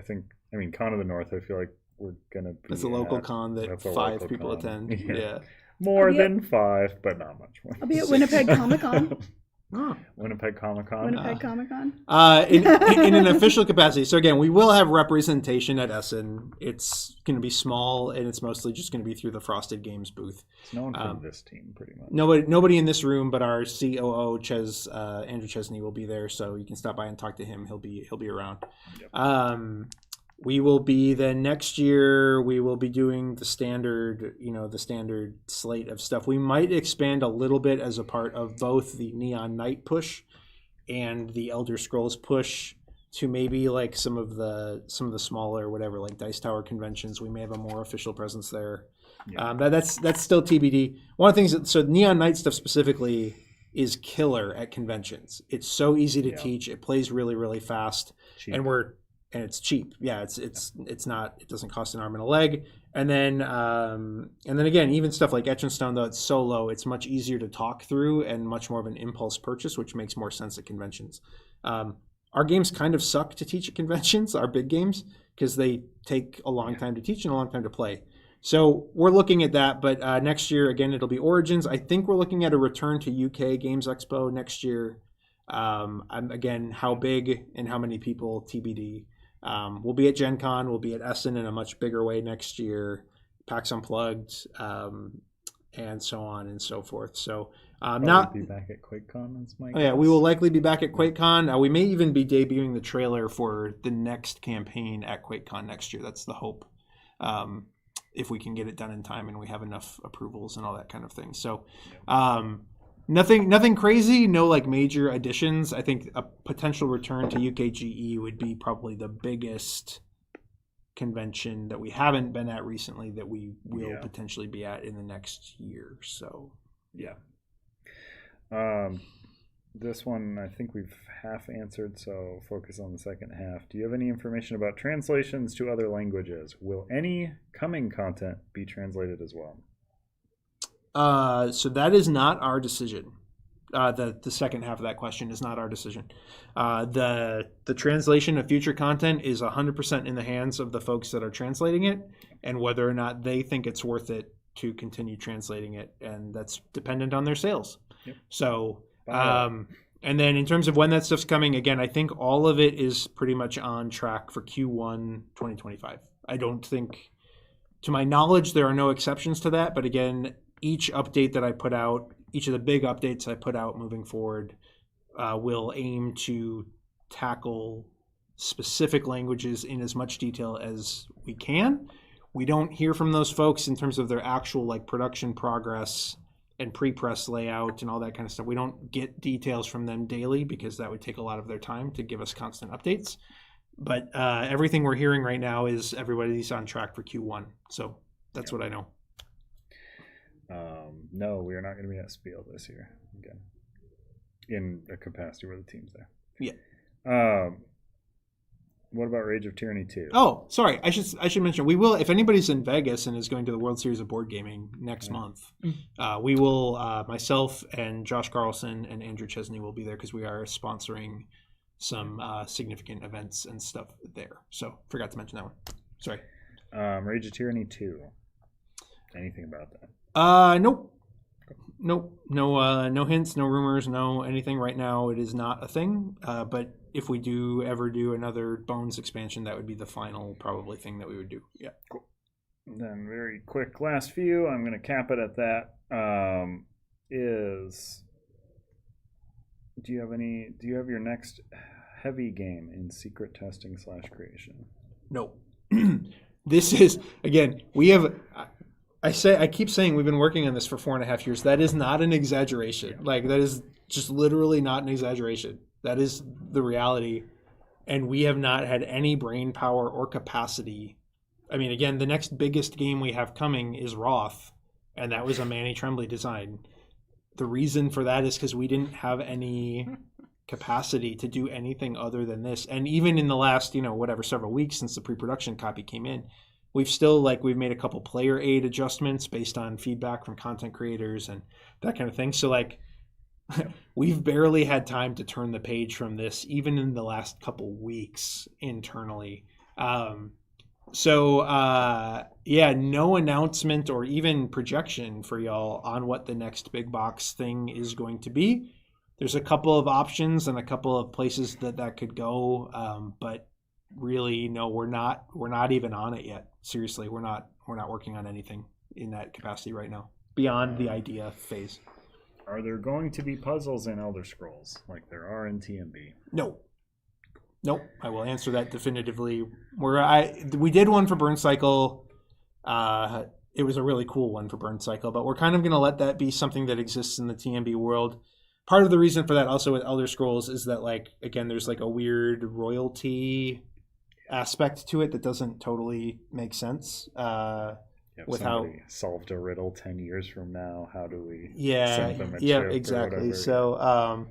I mean, Con of the North, I feel like we're going to be It's a local con that 5 people attend. Yeah. More than 5, but not much more. I'll be at Winnipeg Comic Con. Winnipeg Comic Con. Winnipeg Comic Con. In an official capacity. So again, we will have representation at Essen. It's going to be small, and it's mostly just going to be through the Frosted Games booth. It's no one from this team, pretty much. Nobody in this room, but our COO Andrew Chesney will be there, so you can stop by and talk to him. He'll be around. Yep. We will be then next year. We will be doing the standard slate of stuff. We might expand a little bit as a part of both the Neon Knight push and the Elder Scrolls push to maybe like some of the smaller whatever like Dice Tower conventions. We may have a more official presence there. Yeah. That's still TBD. One of the things so Neon Knight stuff specifically is killer at conventions. It's so easy to teach. It plays really really fast, cheap. And it's cheap. Yeah, it's not. It doesn't cost an arm and a leg. And then again, even stuff like Etch and Stone, though it's so low, it's much easier to talk through and much more of an impulse purchase, which makes more sense at conventions. Our games kind of suck to teach at conventions, our big games, because they take a long time to teach and a long time to play. So we're looking at that, but next year again it'll be Origins. I think we're looking at a return to UK Games Expo next year. Again, how big and how many people TBD. We'll be at Gen Con, we'll be at Essen in a much bigger way next year, PAX Unplugged, and so on and so forth. So not be back at QuakeCon, that's my guess. Yeah, we will likely be back at QuakeCon. We may even be debuting the trailer for the next campaign at QuakeCon next year. That's the hope, if we can get it done in time and we have enough approvals and all that kind of thing. So nothing crazy, no like major additions. I think a potential return to UKGE would be probably the biggest convention that we haven't been at recently that we will potentially be at in the next year. So yeah. This one I think we've half answered, so focus on the second half. Do you have any information about translations to other languages? Will any coming content be translated as well? So that is not our decision. The second half of that question is not our decision. The translation of future content is 100% in the hands of the folks that are translating it, and whether or not they think it's worth it to continue translating it, and that's dependent on their sales. Yep. So, and then in terms of when that stuff's coming, again, I think all of it is pretty much on track for Q1 2025. I don't think, to my knowledge, there are no exceptions to that, but again, each update that I put out, each of the big updates I put out moving forward will aim to tackle specific languages in as much detail as we can. We don't hear from those folks in terms of their actual like production progress and pre-press layout and all that kind of stuff. We don't get details from them daily because that would take a lot of their time to give us constant updates. But everything we're hearing right now is everybody's on track for Q1. So that's what I know. No, we are not going to be at Spiel this year again, in a capacity where the team's there. Yeah. What about Rage of Tyranny 2? Oh, sorry. I should mention we will. If anybody's in Vegas and is going to the World Series of Board Gaming next month, we will. Myself and Josh Carlson and Andrew Chesney will be there because we are sponsoring some significant events and stuff there. So forgot to mention that one. Sorry. Rage of Tyranny 2. Anything about that? Nope. No hints, no rumors, no anything. Right now, it is not a thing. But if we do ever do another Bones expansion, that would be the final probably thing that we would do. Yeah. Cool. Then very quick last few. I'm going to cap it at that. Do you have your next heavy game in secret testing / creation? No. This is, again, we have. I keep saying we've been working on this for 4.5 years. That is not an exaggeration. Like, that is just literally not an exaggeration. That is the reality. And we have not had any brain power or capacity. I mean, again, the next biggest game we have coming is Roth, and that was a Manny Tremblay design. The reason for that is because we didn't have any capacity to do anything other than this. And even in the last, several weeks since the pre-production copy came in, we've made a couple player aid adjustments based on feedback from content creators and that kind of thing. So we've barely had time to turn the page from this, even in the last couple weeks internally. No announcement or even projection for y'all on what the next big box thing is going to be. There's a couple of options and a couple of places that could go, but really, no, we're not even on it yet. Seriously, we're not working on anything in that capacity right now beyond the idea phase. Are there going to be puzzles in Elder Scrolls like there are in TMB? No. Nope. I will answer that definitively. We did one for Burn Cycle. It was a really cool one for Burn Cycle, but we're kind of going to let that be something that exists in the TMB world. Part of the reason for that also with Elder Scrolls is that, again, there's a weird royalty aspect to it that doesn't totally make sense. If somebody solved a riddle 10 years from now, how do we send them a chip exactly. So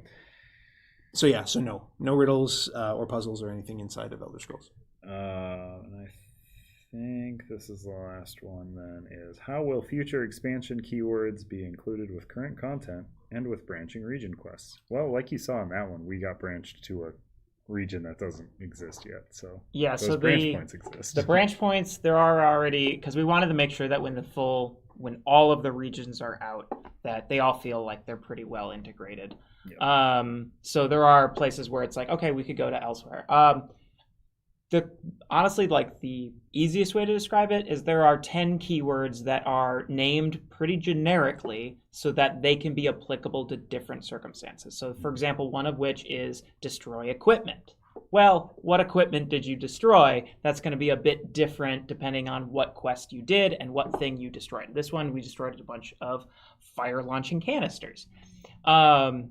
no riddles or puzzles or anything inside of Elder Scrolls. And I think this is the last one then, is how will future expansion keywords be included with current content and with branching region quests? Well, like you saw in that one, we got branched to a region that doesn't exist yet. So yeah, those branch points exist. The branch points, there are already, because we wanted to make sure that when all of the regions are out, that they all feel like they're pretty well integrated. Yep. So there are places where it's okay, we could go to elsewhere. Honestly, the easiest way to describe it is there are 10 keywords that are named pretty generically so that they can be applicable to different circumstances. So, for example, one of which is destroy equipment. Well, what equipment did you destroy? That's going to be a bit different depending on what quest you did and what thing you destroyed. This one, we destroyed a bunch of fire launching canisters. And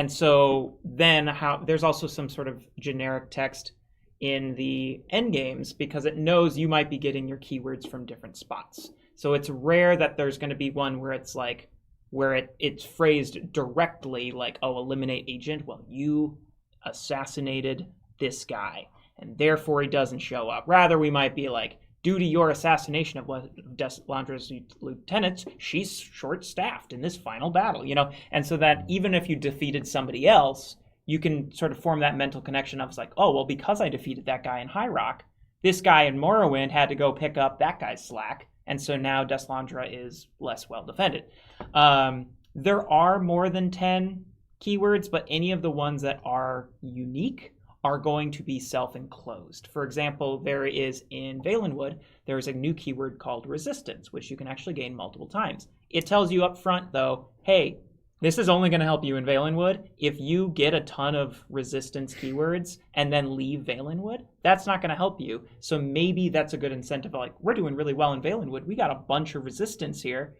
so then there's also some sort of generic text in the end games because it knows you might be getting your keywords from different spots. So it's rare that there's going to be one where it's it's phrased directly eliminate agent. Well, you assassinated this guy and therefore he doesn't show up. Rather, we might be due to your assassination of Deslandra's lieutenants, she's short-staffed in this final battle, And so that even if you defeated somebody else, you can sort of form that mental connection of because I defeated that guy in High Rock, this guy in Morrowind had to go pick up that guy's slack, and so now Deslandra is less well defended. There are more than 10 keywords, but any of the ones that are unique are going to be self-enclosed. For example, there is in Valenwood, there is a new keyword called resistance, which you can actually gain multiple times. It tells you up front, though, hey, this is only going to help you in Valenwood. If you get a ton of resistance keywords and then leave Valenwood, that's not going to help you. So maybe that's a good incentive. We're doing really well in Valenwood. We got a bunch of resistance here.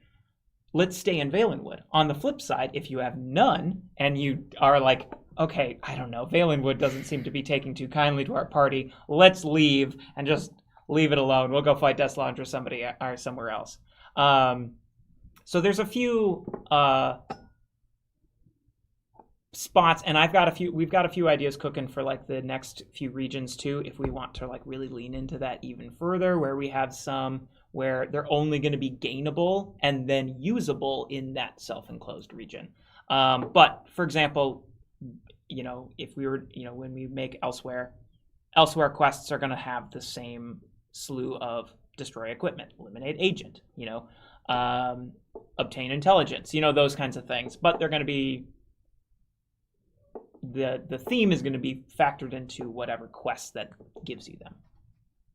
let's stay in Valenwood. On the flip side, if you have none and you are like, okay, I don't know, Valenwood doesn't seem to be taking too kindly to our party, let's leave and just leave it alone. We'll go fight Deslaundra or somewhere else. So there's a few spots, and we've got a few ideas cooking for like the next few regions too, if we want to like really lean into that even further, where we have some where they're only going to be gainable and then usable in that self-enclosed region. But for example, if we were, when we make elsewhere quests are going to have the same slew of destroy equipment, eliminate agent, obtain intelligence, those kinds of things. But they're going to be, the theme is going to be factored into whatever quest that gives you them.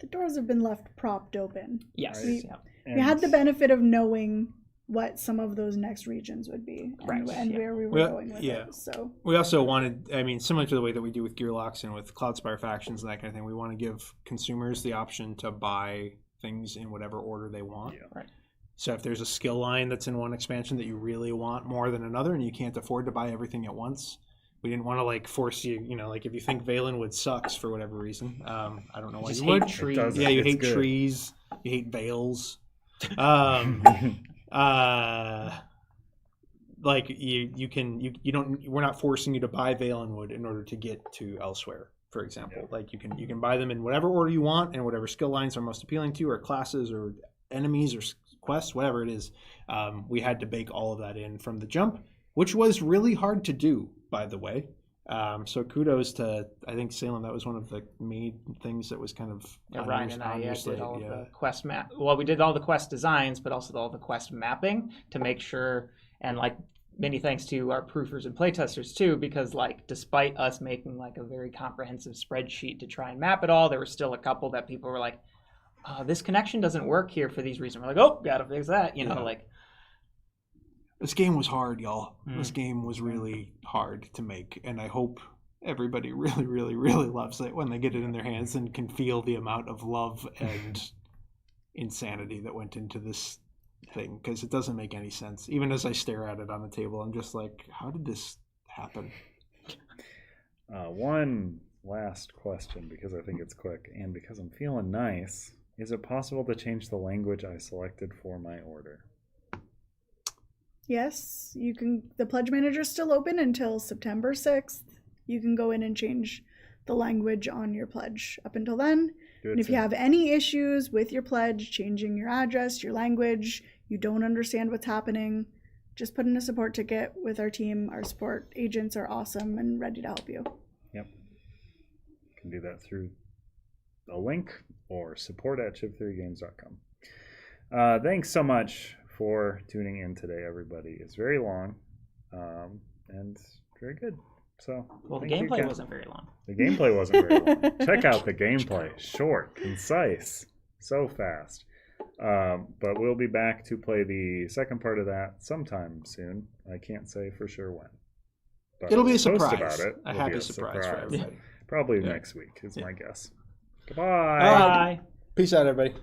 The doors have been left propped open. Yes. We, Yeah. we had the benefit of knowing what some of those next regions would be Right, and yeah. where we were Well, going with yeah. it. So We also wanted, similar to the way that we do with Gearlocks and with Cloudspire factions and that kind of thing, we want to give consumers the option to buy things in whatever order they want. Yeah. Right. So if there's a skill line that's in one expansion that you really want more than another and you can't afford to buy everything at once, we didn't want to like force you, like if you think Valenwood sucks for whatever reason, I don't know why Just you would. hate trees. doesn't. Yeah, you It's hate good. trees, you hate veils. Like we're not forcing you to buy Valenwood in order to get to elsewhere, for example. Yeah. Like you can buy them in whatever order you want and whatever skill lines are most appealing to you, or classes or enemies or quests, whatever it is. We had to bake all of that in from the jump, which was really hard to do, by the way. So kudos to, I think, Salem. That was one of the main things that was kind of Ryan and I did slate, all of the quest map. Well, we did all the quest designs, but also all the quest mapping to make sure. And like many thanks to our proofers and playtesters too, because like despite us making like a very comprehensive spreadsheet to try and map it all, there were still a couple that people were like, "This connection doesn't work here for these reasons." We're like, "Oh, gotta fix that," like. This game was hard, y'all. Mm. This game was really hard to make, and I hope everybody really, really, really loves it when they get it in their hands and can feel the amount of love and insanity that went into this thing, because it doesn't make any sense. Even as I stare at it on the table, I'm just like, how did this happen? One last question, because I think it's quick, and because I'm feeling nice. Is it possible to change the language I selected for my order? yes, you can. The pledge manager's still open until September 6th. You can go in and change the language on your pledge up until then. Do And it if you soon. have any issues with your pledge, changing your address, your language, you don't understand what's happening, just put in a support ticket with our team. Our support agents are awesome and ready to help you. Yep. You can do that through a link or support@chip3games.com. Thanks so much for tuning in today, everybody. It's very long and very good. So, Well, the thank you gameplay again. wasn't very long. The gameplay wasn't very long. Check out the gameplay. Short, concise, so fast. But we'll be back to play the second part of that sometime soon. I can't say for sure when. But It'll be a we'll post surprise. About it. A It'll happy be surprise for everybody. Probably Yeah. next week is Yeah. my guess. All Goodbye. right. Bye. Peace out, everybody.